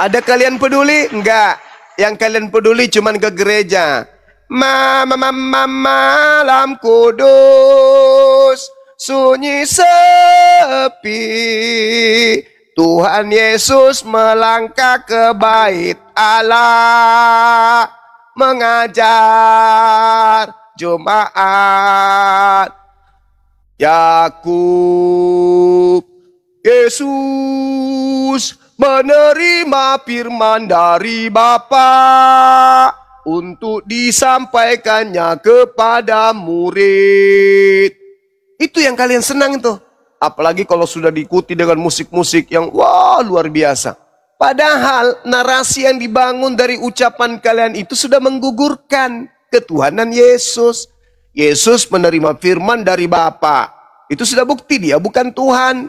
Ada kalian peduli? Enggak. Yang kalian peduli cuman ke gereja. Malam kudus sunyi sepi, Tuhan Yesus melangkah ke bait Allah mengajar Jumat. Yakub, Yesus menerima firman dari Bapa untuk disampaikannya kepada murid. Itu yang kalian senang itu. Apalagi kalau sudah diikuti dengan musik-musik yang wah luar biasa. Padahal narasi yang dibangun dari ucapan kalian itu sudah menggugurkan ketuhanan Yesus. Yesus menerima firman dari Bapa. Itu sudah bukti dia bukan Tuhan.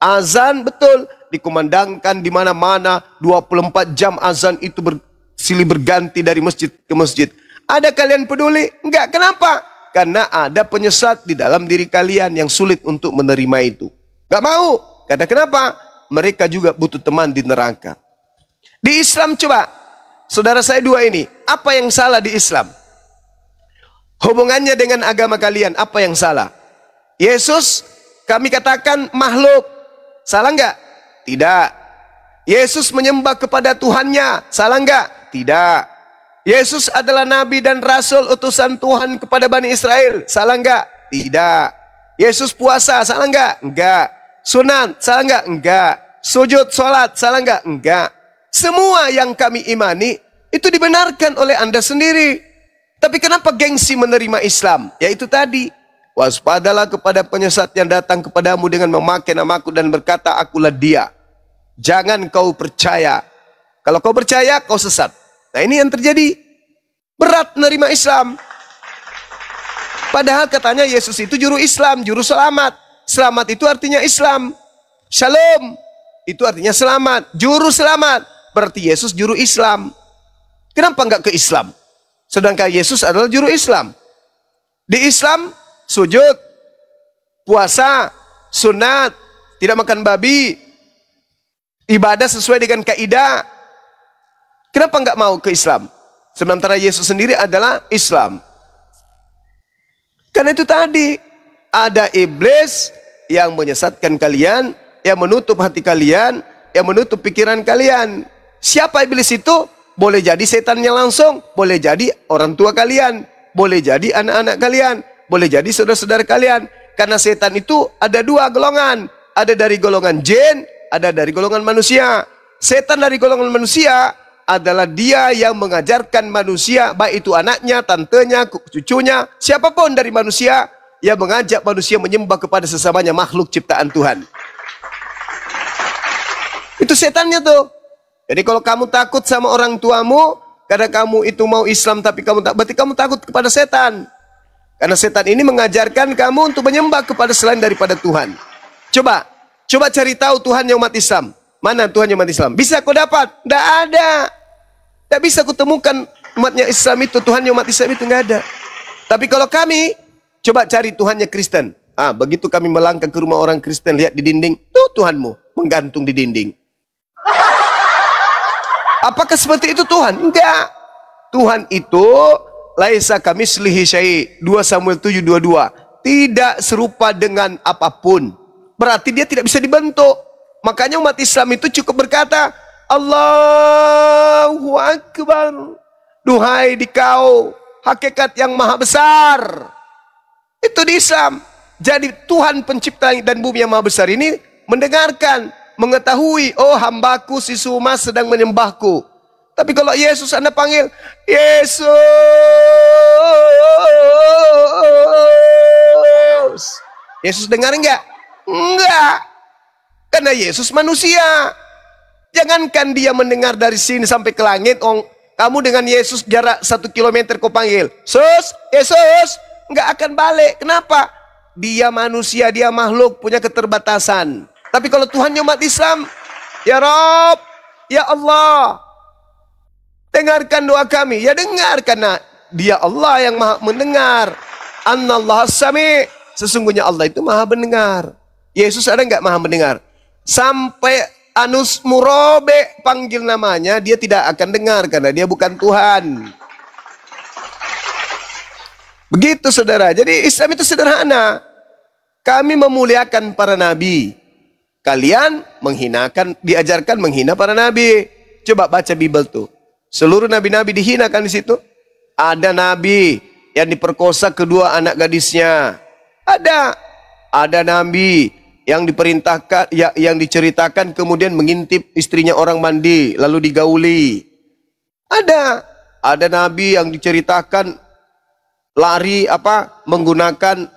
Azan betul dikumandangkan di mana-mana, 24 jam azan itu silih berganti dari masjid ke masjid. Ada kalian peduli? Enggak. Kenapa? Karena ada penyesat di dalam diri kalian yang sulit untuk menerima itu. Enggak mau. Kata kenapa? Mereka juga butuh teman di neraka. Di Islam coba, saudara saya dua ini, apa yang salah di Islam? Hubungannya dengan agama kalian, apa yang salah? Yesus kami katakan makhluk. Salah enggak? Tidak. Yesus menyembah kepada Tuhannya. Salah enggak? Tidak. Yesus adalah nabi dan rasul utusan Tuhan kepada Bani Israel. Salah enggak? Tidak. Yesus puasa. Salah enggak? Enggak. Sunat. Salah enggak? Enggak. Sujud, sholat. Salah enggak? Enggak. Semua yang kami imani itu dibenarkan oleh Anda sendiri. Tapi kenapa gengsi menerima Islam? Yaitu tadi. Waspadalah kepada penyesat yang datang kepadamu dengan memakai namaku dan berkata, akulah dia. Jangan kau percaya. Kalau kau percaya, kau sesat. Nah ini yang terjadi. Berat menerima Islam. Padahal katanya Yesus itu juru Islam, juru selamat. Selamat itu artinya Islam. Shalom. Itu artinya selamat. Juru selamat. Berarti Yesus juru Islam. Kenapa enggak ke Islam? Sedangkan Yesus adalah juru Islam. Di Islam, sujud, puasa, sunat, tidak makan babi, ibadah sesuai dengan kaidah. Kenapa enggak mau ke Islam? Sementara Yesus sendiri adalah Islam. Karena itu tadi, ada iblis yang menyesatkan kalian, yang menutup hati kalian, yang menutup pikiran kalian. Siapa iblis itu? Boleh jadi setannya langsung, boleh jadi orang tua kalian, boleh jadi anak-anak kalian, boleh jadi saudara-saudara kalian. Karena setan itu ada dua golongan. Ada dari golongan jin, ada dari golongan manusia. Setan dari golongan manusia adalah dia yang mengajarkan manusia, baik itu anaknya, tantenya, cucunya, siapapun dari manusia, yang mengajak manusia menyembah kepada sesamanya makhluk ciptaan Tuhan. Itu setannya tuh. Jadi kalau kamu takut sama orang tuamu, karena kamu itu mau Islam tapi kamu tak, berarti kamu takut kepada setan. Karena setan ini mengajarkan kamu untuk menyembah kepada selain daripada Tuhan. Coba cari tahu Tuhan yang umat Islam. Mana Tuhan yang umat Islam? Bisa kau dapat? Tidak ada. Tidak bisa kutemukan umatnya Islam itu, Tuhan yang umat Islam itu nggak ada. Tapi kalau kami coba cari Tuhannya Kristen. Begitu kami melangkah ke rumah orang Kristen, lihat di dinding, tuh Tuhanmu menggantung di dinding. Apakah seperti itu Tuhan? Enggak. Tuhan itu laisa kamitslihi syai'. 2 Samuel 7:22. Tidak serupa dengan apapun. Berarti dia tidak bisa dibentuk. Makanya umat Islam itu cukup berkata, Allahu Akbar. Duhai dikau hakikat yang maha besar. Itu di Islam. Jadi Tuhan pencipta dan bumi yang maha besar ini mendengarkan, mengetahui, oh hambaku si Suma sedang menyembahku. Tapi kalau Yesus Anda panggil, Yesus, Yesus dengar enggak? Enggak. Karena Yesus manusia. Jangankan dia mendengar dari sini sampai ke langit, kamu dengan Yesus jarak 1 kilometer kau panggil, Yesus, enggak akan balik. Kenapa? Dia manusia, dia makhluk, punya keterbatasan. Tapi kalau Tuhannya umat Islam, ya Rabb, ya Allah, dengarkan doa kami. Ya dengar, karena dia Allah yang maha mendengar. Annallahu sami'. Sesungguhnya Allah itu maha mendengar. Yesus ada nggak maha mendengar? Sampai Anus Murobe panggil namanya, dia tidak akan dengar karena dia bukan Tuhan. Begitu saudara. Jadi Islam itu sederhana. Kami memuliakan para nabi. Kalian diajarkan menghina para nabi. Coba baca Bible tuh. Seluruh nabi-nabi dihinakan di situ. Ada nabi yang diperkosa kedua anak gadisnya. Ada nabi yang diperintahkan, yang diceritakan kemudian mengintip istrinya orang mandi lalu digauli. Ada nabi yang diceritakan lari menggunakan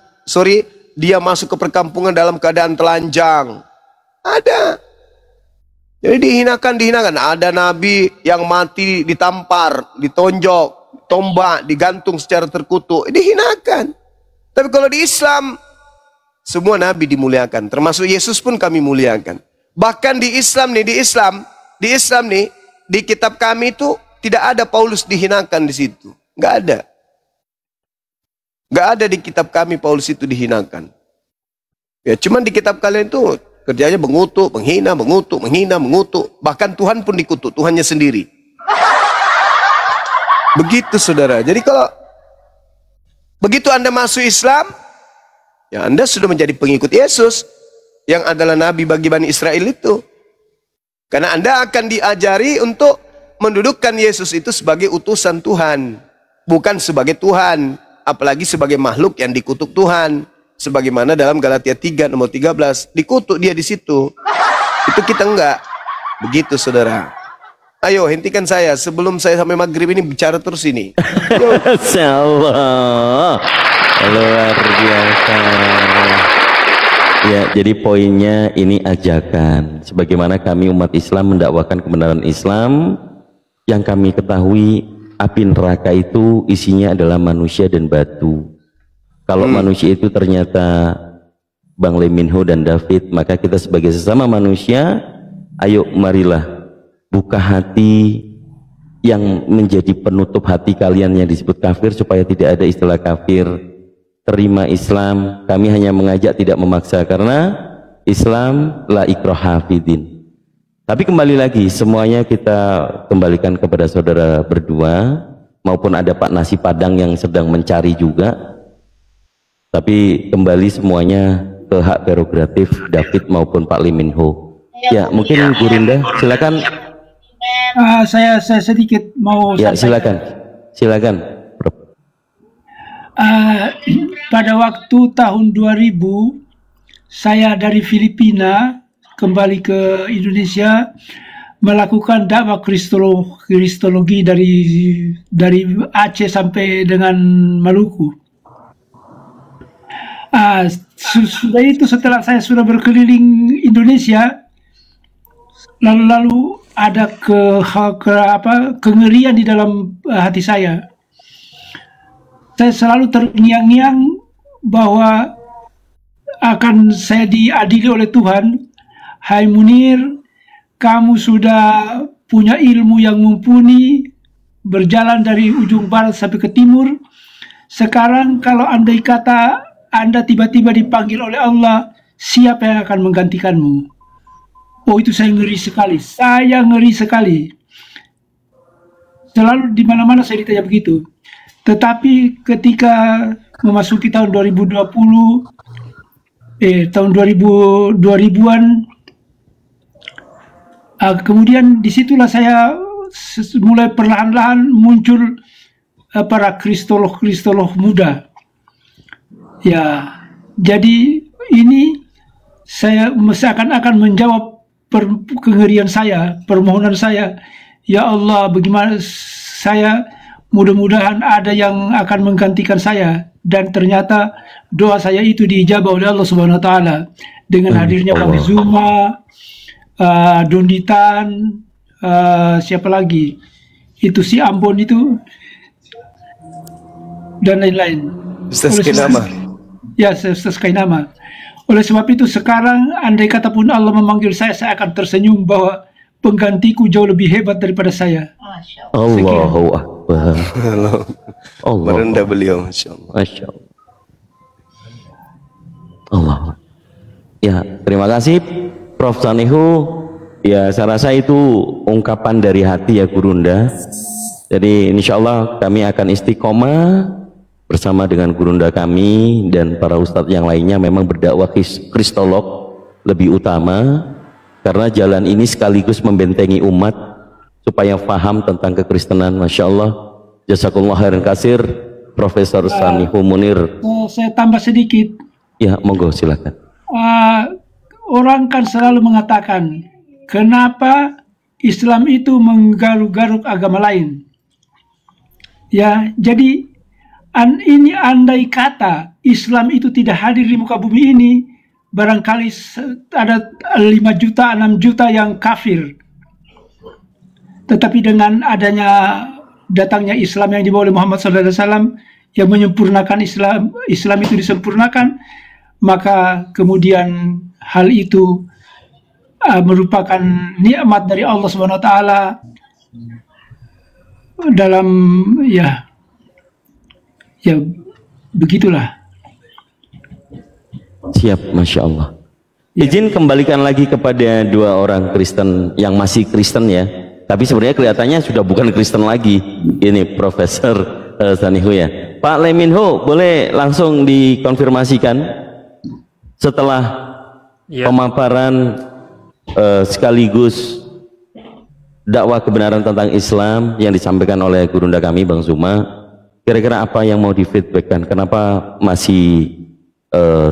dia masuk ke perkampungan dalam keadaan telanjang. Ada. Jadi dihinakan. Ada nabi yang mati ditampar, ditonjok, tombak, digantung secara terkutuk. Dihinakan. Tapi kalau di Islam, semua nabi dimuliakan. Termasuk Yesus pun kami muliakan. Bahkan di Islam nih, di kitab kami itu tidak ada Paulus dihinakan di situ. Nggak ada. Nggak ada di kitab kami Paulus itu dihinakan. Ya, cuman di kitab kalian itu kerjanya mengutuk, menghina, mengutuk. Bahkan Tuhan pun dikutuk, Tuhannya sendiri. Begitu saudara. Jadi kalau begitu Anda masuk Islam, ya Anda sudah menjadi pengikut Yesus yang adalah nabi bagi Bani Israel itu. Karena Anda akan diajari untuk mendudukkan Yesus itu sebagai utusan Tuhan, bukan sebagai Tuhan, apalagi sebagai makhluk yang dikutuk Tuhan. Sebagaimana dalam Galatia 3 nomor 13, dikutuk dia di situ. Itu kita enggak. Begitu saudara. Ayo hentikan saya sebelum saya sampai maghrib ini bicara terus ini. Allah, luar biasa. Ya, jadi poinnya ini ajakan. Sebagaimana kami umat Islam mendakwakan kebenaran Islam, yang kami ketahui api neraka itu isinya adalah manusia dan batu. Kalau manusia itu ternyata Bang Lee Min Ho dan David, maka kita sebagai sesama manusia, ayo marilah buka hati yang menjadi penutup hati kalian yang disebut kafir, supaya tidak ada istilah kafir. Terima Islam. Kami hanya mengajak, tidak memaksa, karena Islam la ikraha fidin. Tapi kembali lagi, semuanya kita kembalikan kepada saudara berdua, maupun ada Pak Nasi Padang yang sedang mencari juga. Tapi kembali semuanya ke hak prerogatif David maupun Pak Lee Min Ho. Ya, mungkin Gurunda, silakan. Saya sedikit mau. Ya, silakan. Pada waktu tahun 2000, saya dari Filipina kembali ke Indonesia melakukan dakwah kristologi dari Aceh sampai dengan Maluku. Sudah itu, setelah saya sudah berkeliling Indonesia, lalu ada kengerian di dalam hati saya. Saya selalu terngiang-ngiang bahwa akan saya diadili oleh Tuhan. Hai Munir, kamu sudah punya ilmu yang mumpuni, berjalan dari ujung barat sampai ke timur. Sekarang kalau andai kata Anda tiba-tiba dipanggil oleh Allah, siapa yang akan menggantikanmu? Oh, itu saya ngeri sekali. Saya ngeri sekali. Selalu di mana-mana saya ditanya begitu. Tetapi ketika memasuki tahun 2020, tahun 2000-an, kemudian disitulah saya mulai perlahan-lahan muncul para kristolog muda. Ya, jadi ini saya seakan-akan menjawab kengerian saya, permohonan saya. Ya Allah, bagaimana saya, mudah-mudahan ada yang akan menggantikan saya. Dan ternyata doa saya itu diijabah oleh Allah Subhanahu Wa Taala dengan hadirnya Pak Zuma, Donditan, siapa lagi? Itu si Ambon itu dan lain-lain. Ustaz Kainama. Ya, Ustaz Kainama. Oleh sebab itu sekarang andai kata pun Allah memanggil saya akan tersenyum bahwa penggantiku jauh lebih hebat daripada saya. Allahu Akbar. Allah. Merendah beliau, Masya Allah. Masya Allah. Allah. Ya, terima kasih Prof. Sanihu. Ya, saya rasa itu ungkapan dari hati ya Gurunda. Jadi insya Allah kami akan istiqomah bersama dengan Gurunda kami dan para ustadz yang lainnya, memang berdakwah kristolog lebih utama, karena jalan ini sekaligus membentengi umat supaya paham tentang kekristenan. Masya Allah, jazakumullah khairan kasir Profesor Sanihu Munir. Saya tambah sedikit. Ya, monggo silakan. Orang kan selalu mengatakan, kenapa Islam itu menggaruk-garuk agama lain? Ya, jadi ini andai kata Islam itu tidak hadir di muka bumi ini, barangkali ada 5 juta, 6 juta yang kafir. Tetapi dengan adanya datangnya Islam yang dibawa oleh Muhammad SAW yang menyempurnakan Islam itu disempurnakan, maka kemudian hal itu merupakan nikmat dari Allah Subhanahu wa taala dalam ya begitulah. Siap, Masya Allah. Izin kembalikan lagi kepada 2 orang Kristen yang masih Kristen ya, tapi sebenarnya kelihatannya sudah bukan Kristen lagi. Ini Profesor Sanihu ya. Pak Leminho, boleh langsung dikonfirmasikan setelah pemaparan sekaligus dakwah kebenaran tentang Islam yang disampaikan oleh gurunda kami Bang Zuma, kira-kira apa yang mau di-feedbackkan? Kenapa masih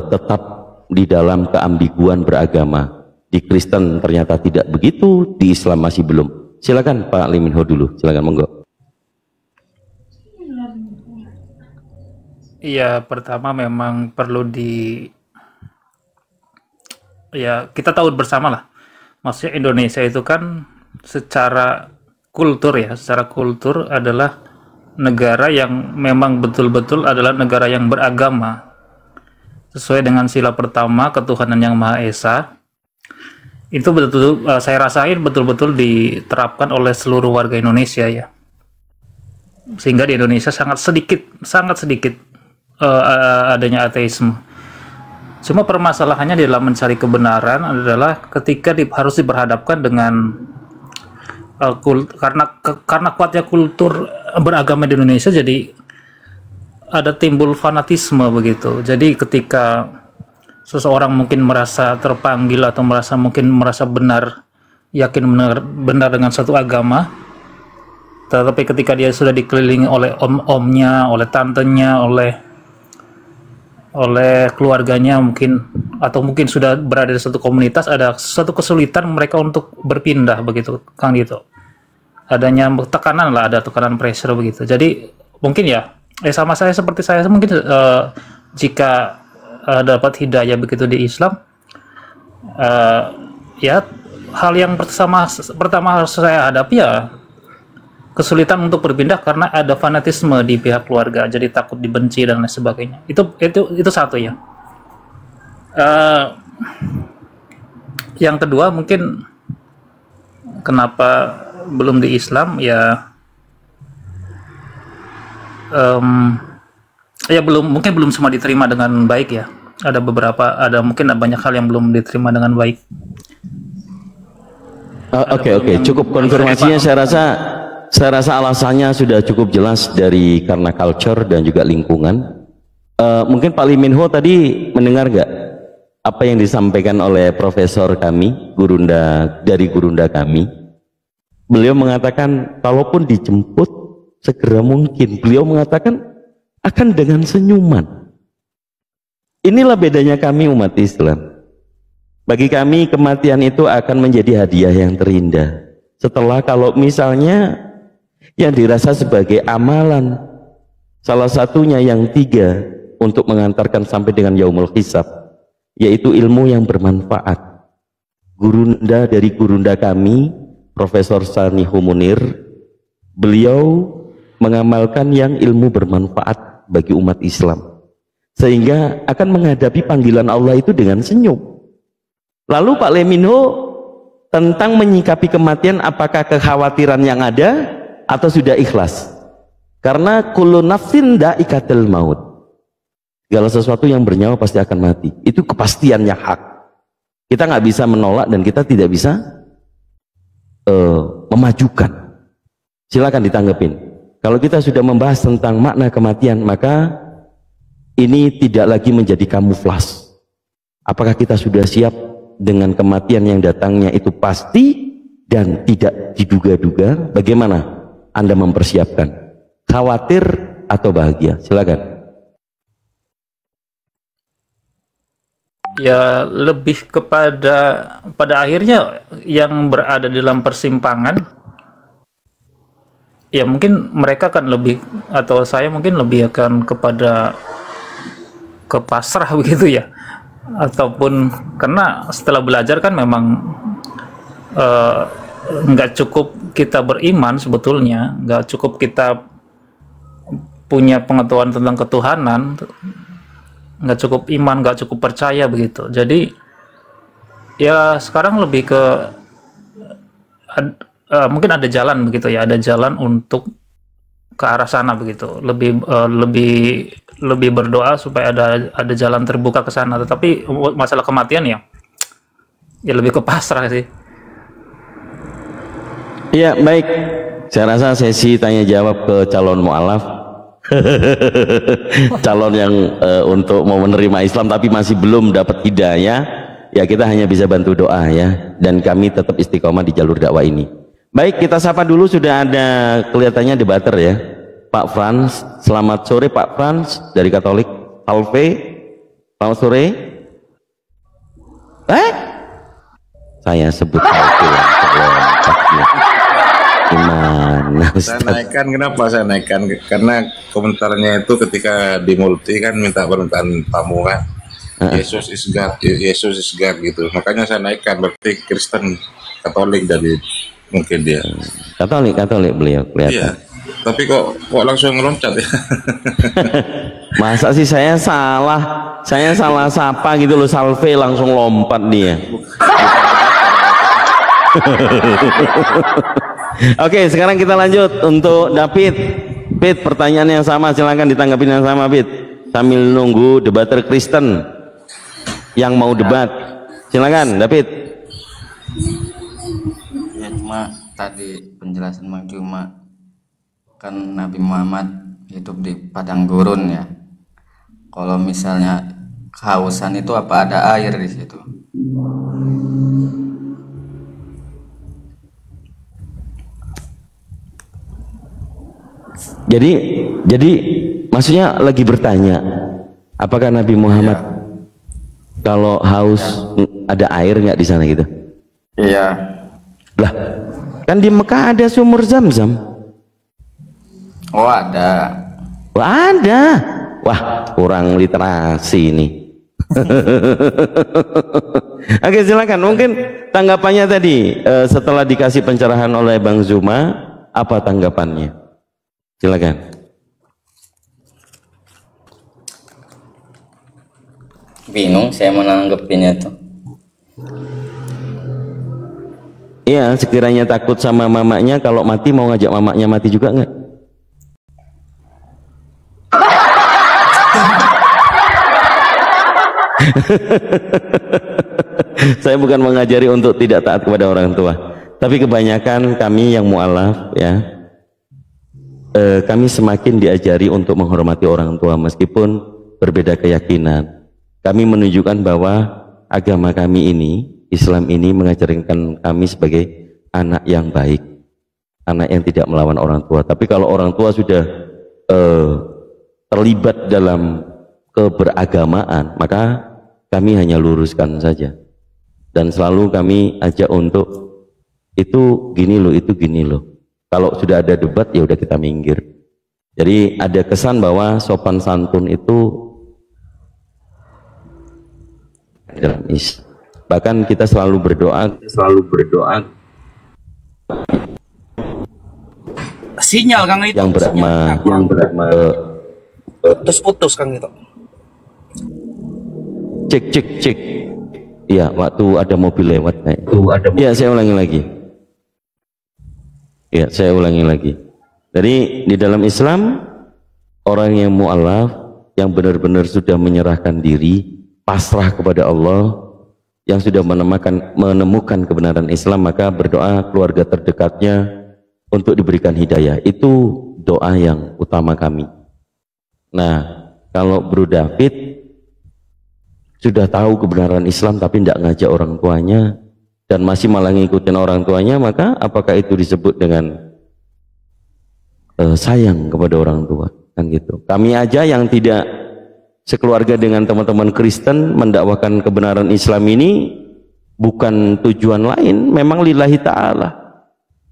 tetap di dalam keambiguan beragama? Di Kristen ternyata tidak begitu, di Islam masih belum. Silakan Pak Liminho dulu, silakan monggo. Iya, pertama memang perlu kita tahu bersama lah. Maksudnya Indonesia itu kan secara kultur adalah negara yang memang betul-betul adalah negara yang beragama. Sesuai dengan sila pertama ketuhanan yang Maha Esa. Itu betul-betul saya rasain betul-betul diterapkan oleh seluruh warga Indonesia ya. Sehingga di Indonesia sangat sedikit adanya ateisme. Cuma permasalahannya di dalam mencari kebenaran adalah ketika harus diperhadapkan dengan karena kuatnya kultur beragama di Indonesia, jadi ada timbul fanatisme begitu. Jadi ketika seseorang mungkin merasa terpanggil atau merasa benar, yakin benar dengan satu agama, tetapi ketika dia sudah dikelilingi oleh om-omnya, oleh tantenya, oleh keluarganya mungkin, atau mungkin sudah berada di satu komunitas, ada suatu kesulitan mereka untuk berpindah begitu, Kang Dito. Adanya tekanan lah, ada tekanan pressure begitu. Jadi mungkin sama saya seperti saya mungkin jika dapat hidayah begitu di Islam, hal yang pertama harus saya hadapi kesulitan untuk berpindah karena ada fanatisme di pihak keluarga, jadi takut dibenci dan lain sebagainya. Itu satu ya. Yang kedua mungkin kenapa belum di Islam belum semua diterima dengan baik ya. Mungkin banyak hal yang belum diterima dengan baik. Oke, cukup konfirmasinya. Saya rasa alasannya sudah cukup jelas karena culture dan juga lingkungan. Mungkin Pak Liminho tadi mendengar nggak apa yang disampaikan oleh profesor kami, dari gurunda kami. Beliau mengatakan kalaupun dijemput segera mungkin. Beliau mengatakan akan dengan senyuman. Inilah bedanya kami umat Islam. Bagi kami kematian itu akan menjadi hadiah yang terindah. Setelah kalau misalnya yang dirasa sebagai amalan, salah satunya yang 3 untuk mengantarkan sampai dengan yaumul hisab, yaitu ilmu yang bermanfaat. Dari gurunda kami, Profesor Sanihu Munir, beliau mengamalkan yang ilmu bermanfaat bagi umat Islam, sehingga akan menghadapi panggilan Allah itu dengan senyum. Lalu Pak Leminho tentang menyikapi kematian, apakah kekhawatiran yang ada atau sudah ikhlas? Karena kullu nafsin dha'iqatul maut, segala sesuatu yang bernyawa pasti akan mati. Itu kepastiannya hak. Kita nggak bisa menolak dan kita tidak bisa memajukan. Silakan ditanggepin. Kalau kita sudah membahas tentang makna kematian, maka ini tidak lagi menjadi kamuflas. Apakah kita sudah siap dengan kematian yang datangnya itu pasti dan tidak diduga-duga? Bagaimana Anda mempersiapkan? Khawatir atau bahagia? Silakan. Ya lebih pada akhirnya yang berada dalam persimpangan ya mungkin mereka akan lebih, atau saya mungkin lebih akan kepada ke pasrah begitu ya, ataupun karena setelah belajar kan memang nggak cukup kita beriman sebetulnya, nggak cukup kita punya pengetahuan tentang ketuhanan, nggak cukup iman, nggak cukup percaya begitu. Jadi ya sekarang lebih ke mungkin ada jalan begitu ya, ada jalan untuk ke arah sana begitu, lebih berdoa supaya ada jalan terbuka ke sana. Tetapi masalah kematian ya lebih ke pasrah sih. Iya, baik. Saya rasa sesi tanya jawab ke calon mu'alaf, calon yang untuk mau menerima Islam tapi masih belum dapat hidayah, ya kita hanya bisa bantu doa ya, dan kami tetap istiqomah di jalur dakwah ini. Baik, kita sapa dulu, sudah ada kelihatannya debater ya, Pak Frans. Selamat sore Pak Frans dari Katolik. Alve, selamat sore. Saya sebut Alve gimana Ustaz? Saya naikkan, kenapa saya naikkan? Karena komentarnya itu ketika di multi kan minta permintaan tamu kan, Yesus is God, Yesus is God gitu. Makanya saya naikkan, berarti Kristen Katolik dari mungkin dia. Katolik beliau kelihatan. Iya. Tapi kok langsung ngeloncat ya? Masa sih saya salah sapa gitu loh, Salve langsung lompat dia. Oke, sekarang kita lanjut untuk David. Pit, pertanyaan yang sama, silahkan ditanggapi yang sama Pit, sambil nunggu debater Kristen yang mau debat. Silakan David. Ya cuma tadi penjelasan Mang Juma, kan Nabi Muhammad hidup di padang gurun ya. Kalau misalnya kehausan itu apa ada air di situ? Jadi maksudnya lagi bertanya, apakah Nabi Muhammad kalau haus ada air nggak di sana gitu? Iya. Lah, kan di Mekah ada sumur Zam-Zam. Oh ada. Wah, ada. Wah, kurang literasi ini. Oke, silakan. Mungkin tanggapannya tadi setelah dikasih pencerahan oleh Bang Zuma, apa tanggapannya? Silakan. Bingung saya menanggapinnya tuh. Iya, sekiranya takut sama mamanya, kalau mati mau ngajak mamanya mati juga nggak? Saya bukan mengajari untuk tidak taat kepada orang tua, tapi kebanyakan kami yang mu'alaf ya, kami semakin diajari untuk menghormati orang tua meskipun berbeda keyakinan. Kami menunjukkan bahwa agama kami ini, Islam ini mengajarkan kami sebagai anak yang baik, anak yang tidak melawan orang tua. Tapi kalau orang tua sudah terlibat dalam keberagamaan, maka kami hanya luruskan saja, dan selalu kami ajak untuk itu gini loh, itu gini loh. Kalau sudah ada debat ya udah kita minggir. Jadi ada kesan bahwa sopan santun itu dalam Islam. Bahkan kita selalu berdoa, Sinyal Kang itu. yang berakma, Putus Kang itu. cek. Iya, waktu ada mobil lewat. Iya, saya ulangi lagi. Ya, saya ulangi lagi. Jadi di dalam Islam, orang yang mu'alaf, yang benar-benar sudah menyerahkan diri, pasrah kepada Allah, yang sudah menemukan kebenaran Islam, maka berdoa keluarga terdekatnya untuk diberikan hidayah. Itu doa yang utama kami. Nah, kalau Bro David sudah tahu kebenaran Islam tapi tidak ngajak orang tuanya, dan masih malah ngikutin orang tuanya, maka apakah itu disebut dengan sayang kepada orang tua? Kan gitu. Kami aja yang tidak sekeluarga dengan teman-teman Kristen mendakwahkan kebenaran Islam ini bukan tujuan lain, memang lillahi ta'ala.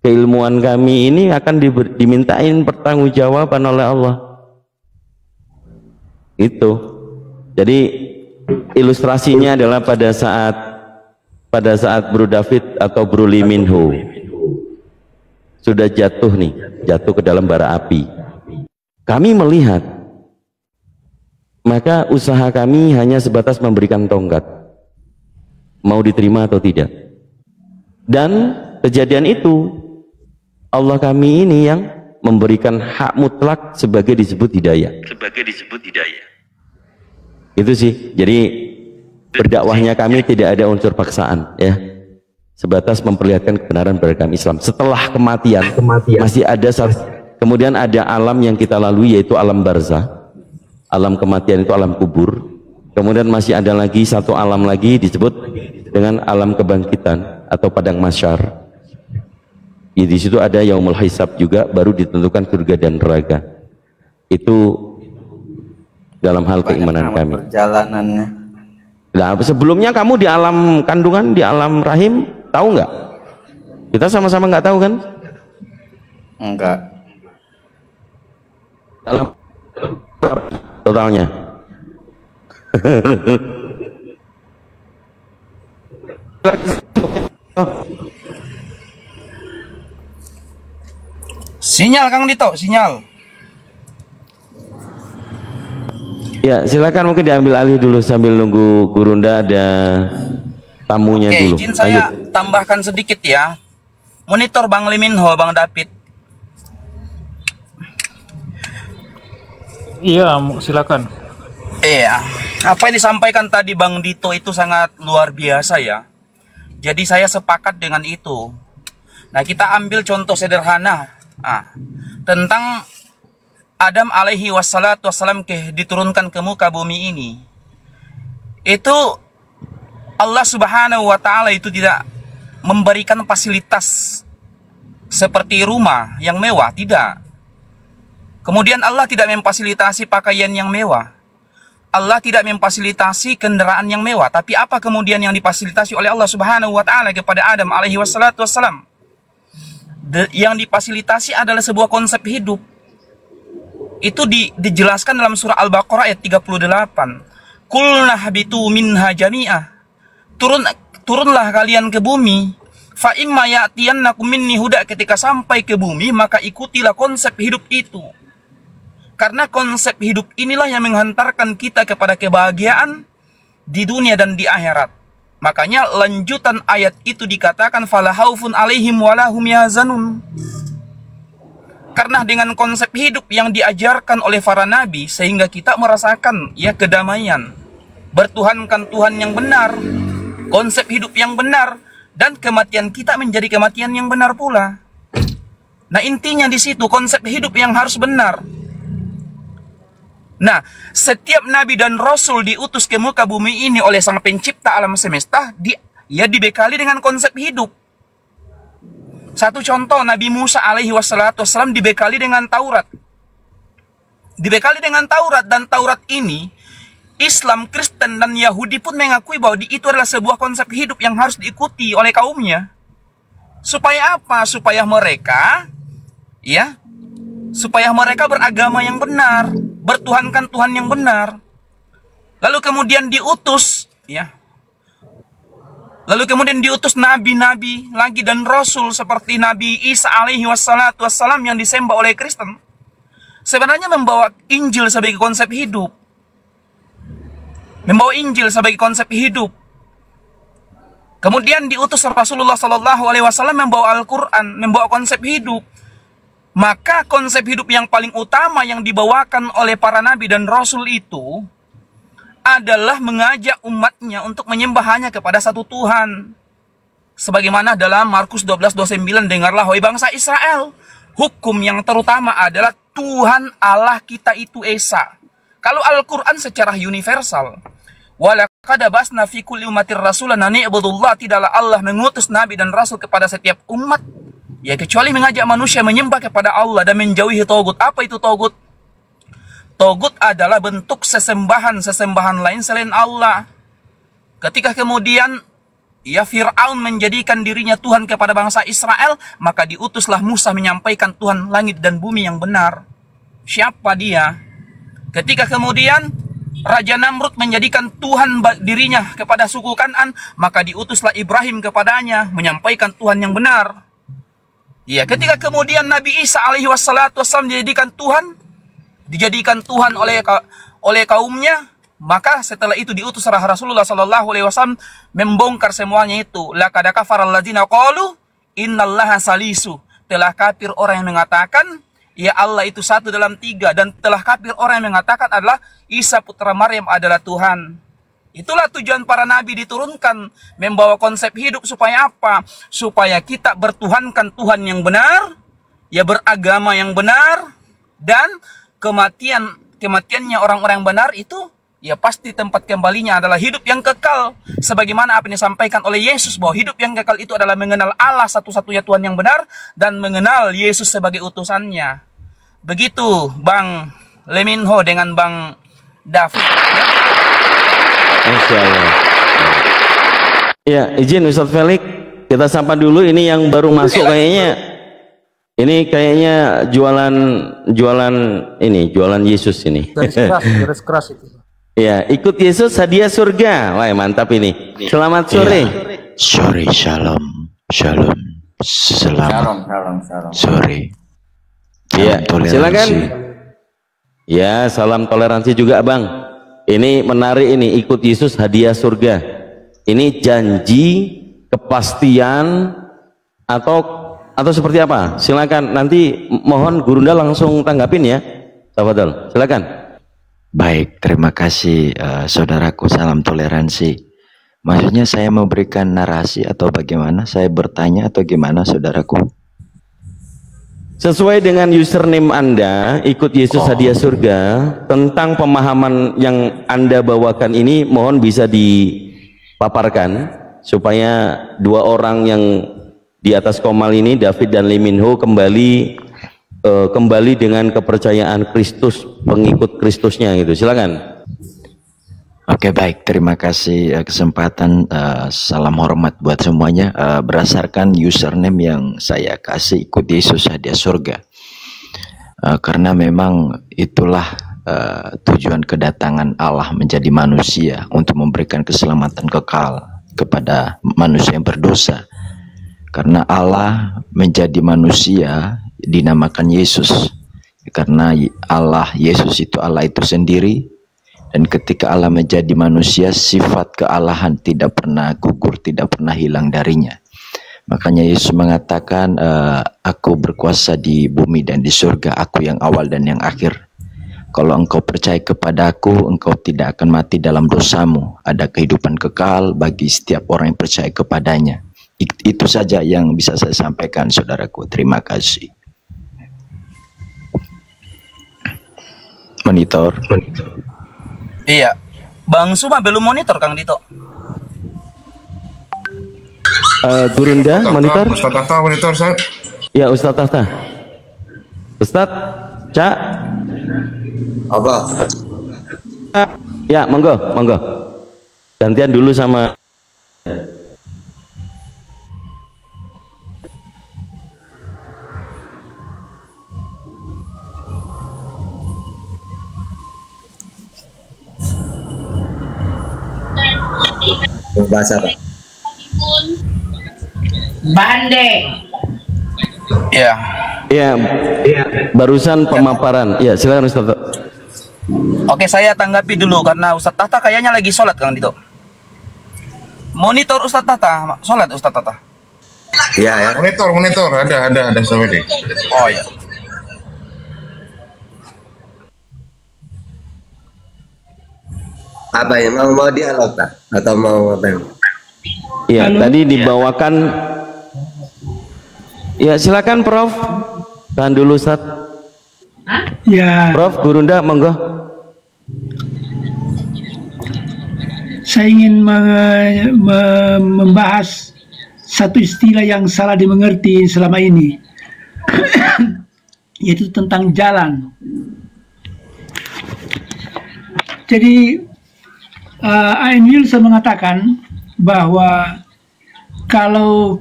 keilmuan kami ini akan dimintain pertanggungjawaban oleh Allah. Itu. Jadi ilustrasinya adalah pada saat Bro David atau Bro Lee Min Ho sudah jatuh ke dalam bara api. Kami melihat, maka usaha kami hanya sebatas memberikan tongkat, mau diterima atau tidak. Dan kejadian itu Allah kami ini yang memberikan hak mutlak sebagai disebut hidayah. Itu sih. Jadi berdakwahnya kami tidak ada unsur paksaan, ya. Sebatas memperlihatkan kebenaran beragama Islam. Setelah kematian masih ada kemudian ada alam yang kita lalui, yaitu alam barzah. Alam kematian itu alam kubur. Kemudian masih ada lagi satu alam lagi disebut dengan alam kebangkitan atau padang mahsyar. Di situ ada yaumul hisab juga, baru ditentukan surga dan neraka. Itu dalam hal keimanan kami. Perjalanannya. Nah, sebelumnya kamu di alam kandungan, di alam rahim, tahu nggak? Kita sama-sama nggak tahu kan? Enggak. Dalam totalnya. Sinyal Kang Dito, sinyal. Ya, silakan mungkin diambil alih dulu sambil nunggu Gurunda ada tamunya dulu. Izin saya tambahkan sedikit ya. Monitor Bang Lee Min Ho, Bang David. Iya, silakan. Iya, apa yang disampaikan tadi Bang Dito itu sangat luar biasa ya. Jadi saya sepakat dengan itu. Nah, kita ambil contoh sederhana tentang Adam alaihi wassalam diturunkan ke muka bumi ini. Itu Allah subhanahu wa ta'ala itu tidak memberikan fasilitas seperti rumah yang mewah, tidak. Kemudian Allah tidak memfasilitasi pakaian yang mewah. Allah tidak memfasilitasi kendaraan yang mewah. Tapi apa kemudian yang difasilitasi oleh Allah subhanahu wa ta'ala kepada Adam alaihi wassalam? Yang difasilitasi adalah sebuah konsep hidup. Itu dijelaskan dalam surah Al-Baqarah ayat 38. Qulna habitu minha jami'ah. Turunlah kalian ke bumi. Fa imma ya'tiyannakum minni huda, ketika sampai ke bumi maka ikutilah konsep hidup itu. Karena konsep hidup inilah yang menghantarkan kita kepada kebahagiaan di dunia dan di akhirat. Makanya lanjutan ayat itu dikatakan fala haufun alaihim walahum yahzanun. Karena dengan konsep hidup yang diajarkan oleh para nabi sehingga kita merasakan ya kedamaian, bertuhankan Tuhan yang benar, konsep hidup yang benar, dan kematian kita menjadi kematian yang benar pula. Nah, intinya di situ konsep hidup yang harus benar. Nah, setiap nabi dan rasul diutus ke muka bumi ini oleh Sang Pencipta alam semesta, dibekali dengan konsep hidup. Satu contoh, Nabi Musa alaihi wassalam dibekali dengan Taurat. Dibekali dengan Taurat, dan Taurat ini Islam, Kristen, dan Yahudi pun mengakui bahwa itu adalah sebuah konsep hidup yang harus diikuti oleh kaumnya. Supaya apa? Supaya mereka beragama yang benar, bertuhankan Tuhan yang benar. Lalu kemudian diutus nabi-nabi lagi dan rasul seperti Nabi Isa alaihi wassalam yang disembah oleh Kristen. Sebenarnya membawa Injil sebagai konsep hidup. Kemudian diutus Rasulullah SAW membawa Al-Quran, membawa konsep hidup. Maka konsep hidup yang paling utama yang dibawakan oleh para nabi dan rasul itu adalah mengajak umatnya untuk menyembah hanya kepada satu Tuhan. Sebagaimana dalam Markus 12:29, dengarlah wahai bangsa Israel, hukum yang terutama adalah Tuhan Allah kita itu Esa. Kalau Al-Quran secara universal, walaqad basna fi kulli ummatir rasulan an i'budullah, tidaklah Allah mengutus nabi dan rasul kepada setiap umat kecuali mengajak manusia menyembah kepada Allah dan menjauhi tagut. Apa itu tagut? Togut adalah bentuk sesembahan lain selain Allah. Ketika kemudian ya Fir'aun menjadikan dirinya Tuhan kepada bangsa Israel, maka diutuslah Musa menyampaikan Tuhan langit dan bumi yang benar. Siapa dia? Ketika kemudian Raja Namrud menjadikan Tuhan dirinya kepada suku Kan'an, maka diutuslah Ibrahim kepadanya menyampaikan Tuhan yang benar. Ya, ketika kemudian Nabi Isa alaihi wassalatu wassalam dijadikan Tuhan oleh kaumnya, maka setelah itu diutuslah Rasulullah sallallahu alaihi wasallam membongkar semuanya itu. Laqad kafara alladzina qalu innallaha salisu. Telah kafir orang yang mengatakan ya Allah itu satu dalam tiga, dan telah kafir orang yang mengatakan adalah Isa putra Maryam adalah Tuhan. Itulah tujuan para nabi diturunkan, membawa konsep hidup supaya apa? Supaya kita bertuhankan Tuhan yang benar, ya beragama yang benar, dan kematiannya orang-orang benar itu ya pasti tempat kembalinya adalah hidup yang kekal. Sebagaimana apa yang disampaikan oleh Yesus, bahwa hidup yang kekal itu adalah mengenal Allah satu-satunya Tuhan yang benar dan mengenal Yesus sebagai utusannya. Begitu Bang Leminho dengan Bang David. Masya Allah. Ya, izin Ustadz Felix, kita sapa dulu. Ini yang baru masuk kayaknya. Ini kayaknya jualan Yesus ini. Garis keras itu. Ya, ikut Yesus hadiah surga. Wah, mantap ini. Selamat sore. Sore, shalom. Selamat sore. Ya, silakan. Ya, salam toleransi juga, Bang. Ini menarik ini, ikut Yesus hadiah surga. Ini janji, kepastian, atau seperti apa? Silakan, nanti mohon Gurunda langsung tanggapin ya. Tafadhol, silakan. Baik, terima kasih saudaraku, salam toleransi. Maksudnya saya memberikan narasi atau bagaimana? Saya bertanya atau gimana saudaraku? Sesuai dengan username Anda, ikut Yesus hadiah surga, tentang pemahaman yang Anda bawakan ini mohon bisa dipaparkan supaya dua orang yang di atas komal ini, David dan Leminho, kembali dengan kepercayaan Kristus, pengikut Kristusnya gitu. Silakan. Oke, baik, terima kasih kesempatan. Salam hormat buat semuanya. Berdasarkan username yang saya kasih, ikut Yesus hadiah surga, karena memang itulah tujuan kedatangan Allah menjadi manusia, untuk memberikan keselamatan kekal kepada manusia yang berdosa. Karena Allah menjadi manusia dinamakan Yesus, karena Allah, Yesus itu Allah itu sendiri. Dan ketika Allah menjadi manusia, sifat kealahan tidak pernah gugur, tidak pernah hilang darinya. Makanya Yesus mengatakan, aku berkuasa di bumi dan di surga, aku yang awal dan yang akhir. Kalau engkau percaya kepada aku, engkau tidak akan mati dalam dosamu. Ada kehidupan kekal bagi setiap orang yang percaya kepadanya. Itu saja yang bisa saya sampaikan, saudaraku. Terima kasih. Monitor. Iya, Bang Suma belum monitor Kang Dito. Gurunda monitor. Ustaz Tahta monitor, Ustaz. Ya, Ustaz Tahta. Ustaz, Cak. Apa? Ya, monggo. Gantian dulu sama. Bahasa apa? Bandeng. Ya. Ya, barusan pemaparan. Ya, silakan Ustaz. Oke, saya tanggapi dulu karena Ustaz Tahta kayaknya lagi sholat Kang Dito. Monitor Ustaz Tahta, sholat Ustaz Tahta. Iya ya. Monitor, ada sampai deh. Oh ya. Apa ya, mau dialog tak? Atau mau apa? Ya, tadi dibawakan. Ya, silakan Prof. Tahan dulu Ustaz. Ya. Prof, Gurunda, monggo. Saya ingin membahas satu istilah yang salah dimengerti selama ini, yaitu tentang jalan. Jadi Ian Wilson mengatakan bahwa kalau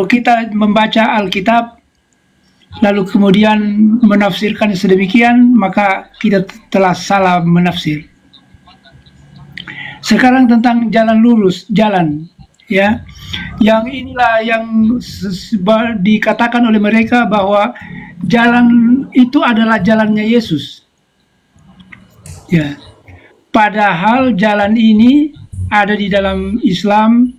kita membaca Alkitab lalu kemudian menafsirkan sedemikian, maka kita telah salah menafsir. Sekarang tentang jalan lurus, ya, yang inilah yang dikatakan oleh mereka bahwa jalan itu adalah jalannya Yesus, ya. Padahal jalan ini ada di dalam Islam,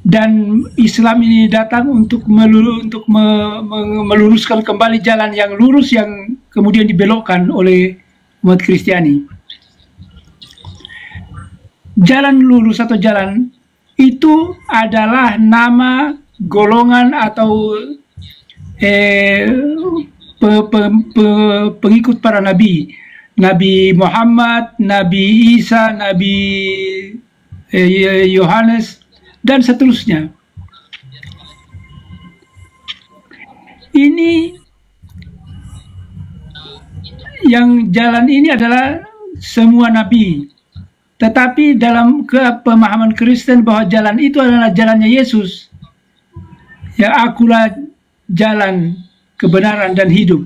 dan Islam ini datang untuk meluruskan kembali jalan yang lurus yang kemudian dibelokkan oleh umat Kristiani. Jalan lurus atau jalan itu adalah nama golongan atau pengikut para nabi, Nabi Muhammad, Nabi Isa, Nabi Yohanes, dan seterusnya. Ini yang jalan ini adalah semua nabi. Tetapi dalam pemahaman Kristen bahwa jalan itu adalah jalannya Yesus. Ya, akulah jalan, kebenaran, dan hidup.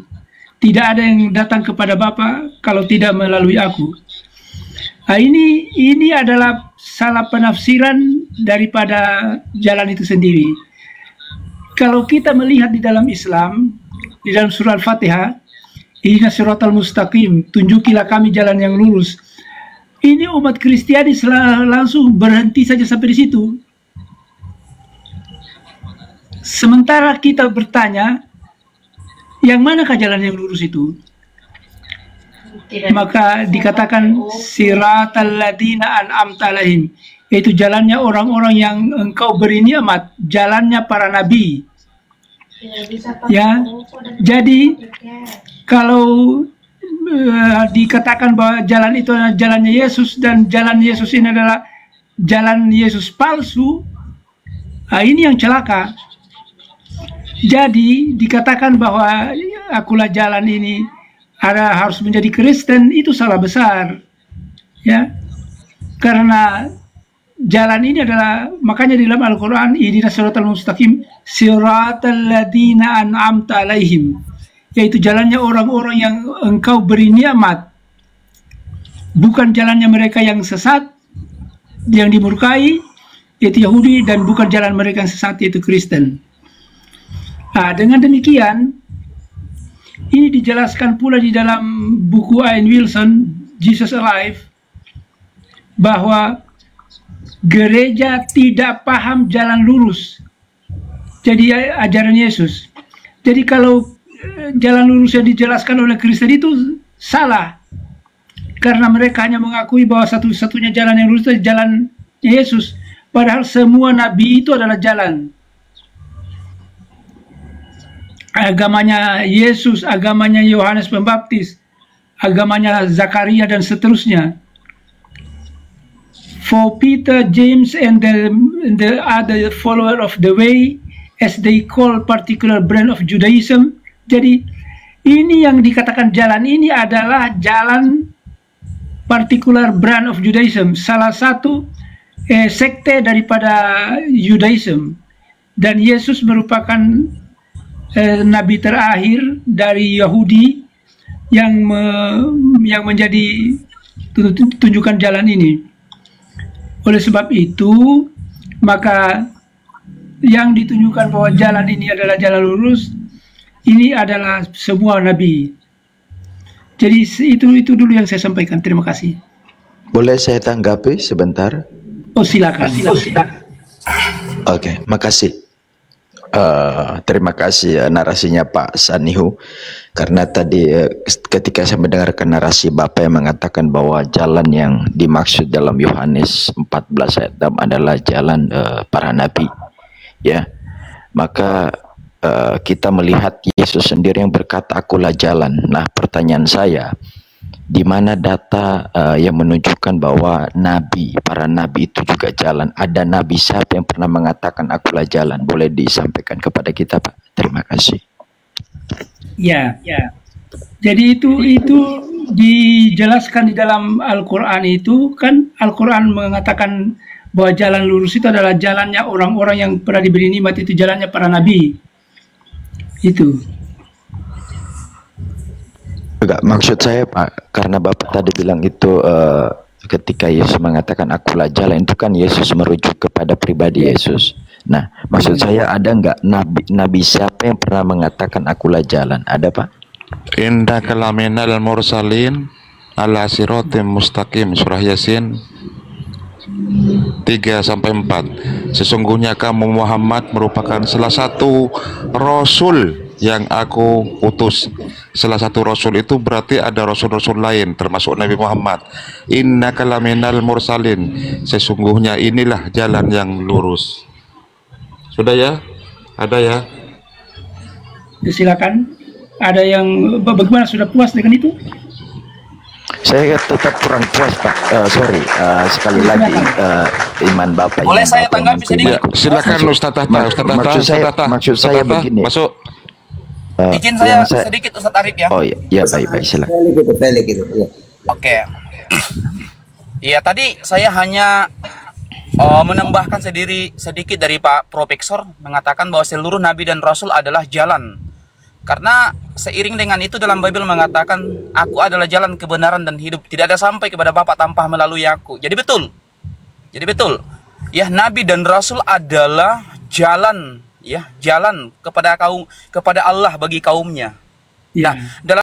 Tidak ada yang datang kepada Bapa kalau tidak melalui aku. Nah, ini adalah salah penafsiran daripada jalan itu sendiri. Kalau kita melihat di dalam Islam, di dalam surah Al-Fatihah, Ihdinas Shiratal Mustaqim, tunjukilah kami jalan yang lurus. Ini umat Kristiani langsung berhenti saja sampai di situ. Sementara kita bertanya, yang manakah jalan yang lurus itu? Maka dikatakan siratal ladzina an'amta alaihim, yaitu jalannya orang-orang yang engkau beri nikmat, jalannya para nabi. Ya, jadi kalau dikatakan bahwa jalan itu adalah jalannya Yesus dan jalan Yesus ini adalah jalan Yesus palsu, nah ini yang celaka. Jadi dikatakan bahwa akulah jalan ini harus menjadi Kristen, itu salah besar, ya, karena jalan ini adalah, makanya di dalam Al-Quran, Ihdinas Shiratal Mustaqim, siratal ladzina an'amta alaihim, yaitu jalannya orang-orang yang engkau beri nikmat, bukan jalannya mereka yang sesat, yang dimurkai, yaitu Yahudi, dan bukan jalan mereka yang sesat, yaitu Kristen. Nah, dengan demikian, ini dijelaskan pula di dalam buku Ian Wilson, Jesus Alive, bahwa gereja tidak paham jalan lurus. Jadi ajaran Yesus. Jadi kalau jalan lurus yang dijelaskan oleh Kristen itu salah. Karena mereka hanya mengakui bahwa satu-satunya jalan yang lurus adalah jalan Yesus. Padahal semua nabi itu adalah jalan. Agamanya Yesus, agamanya Yohanes Pembaptis, agamanya Zakaria, dan seterusnya. For Peter, James, and the other follower of the way, as they call particular brand of Judaism. Jadi ini yang dikatakan jalan ini adalah jalan particular brand of Judaism, salah satu sekte daripada Judaism. Dan Yesus merupakan nabi terakhir dari Yahudi yang menjadi tunjukkan jalan ini. Oleh sebab itu, maka yang ditunjukkan bahwa jalan ini adalah jalan lurus, ini adalah semua nabi. Jadi itu dulu yang saya sampaikan. Terima kasih. Boleh saya tanggapi sebentar? Oh, silakan. Oke, makasih. Terima kasih narasinya Pak Sanihu, karena tadi ketika saya mendengarkan narasi Bapak yang mengatakan bahwa jalan yang dimaksud dalam Yohanes 14 ayat 6 adalah jalan para nabi, ya, maka kita melihat Yesus sendiri yang berkata akulah jalan. Nah, pertanyaan saya, di mana data yang menunjukkan bahwa para nabi itu juga jalan? Ada nabi siapa yang pernah mengatakan akulah jalan? Boleh disampaikan kepada kita, Pak? Terima kasih. Ya. Jadi itu dijelaskan di dalam Al-Quran itu kan, Al-Quran mengatakan bahwa jalan lurus itu adalah jalannya orang-orang yang pernah diberi nikmat, itu jalannya para nabi. Itu. Enggak, maksud saya Pak, karena Bapak tadi bilang itu ketika Yesus mengatakan akulah jalan, itu kan Yesus merujuk kepada pribadi Yesus. Nah, maksud saya ada enggak nabi siapa yang pernah mengatakan akulah jalan? Ada Pak? Inda kalaminal mursalin ala siratim mustaqim, surah Yasin 3-4. Sesungguhnya kamu Muhammad merupakan salah satu rasul yang aku utus. Salah satu rasul itu berarti ada rasul-rasul lain termasuk Nabi Muhammad. Inna kalaminal mursalin, sesungguhnya inilah jalan yang lurus. Sudah ya? Ada ya? Silakan. Ada yang bagaimana, sudah puas dengan itu? Saya tetap kurang puas Pak. Sorry, sekali lagi iman Bapak. Boleh saya tanggapi sedikit? Silakan Ustaz Tahta. Maksud saya begini. Masuk. Izin saya sedikit Ustaz Arif ya. Oh iya, baik silakan. Oke. Iya, tadi saya hanya menambahkan sedikit dari Pak Profesor mengatakan bahwa seluruh nabi dan rasul adalah jalan. Karena seiring dengan itu dalam Bible mengatakan aku adalah jalan kebenaran dan hidup, tidak ada sampai kepada Bapa tanpa melalui aku. Jadi betul. Ya, nabi dan rasul adalah jalan, ya, jalan kepada Allah bagi kaumnya. Nah, dalam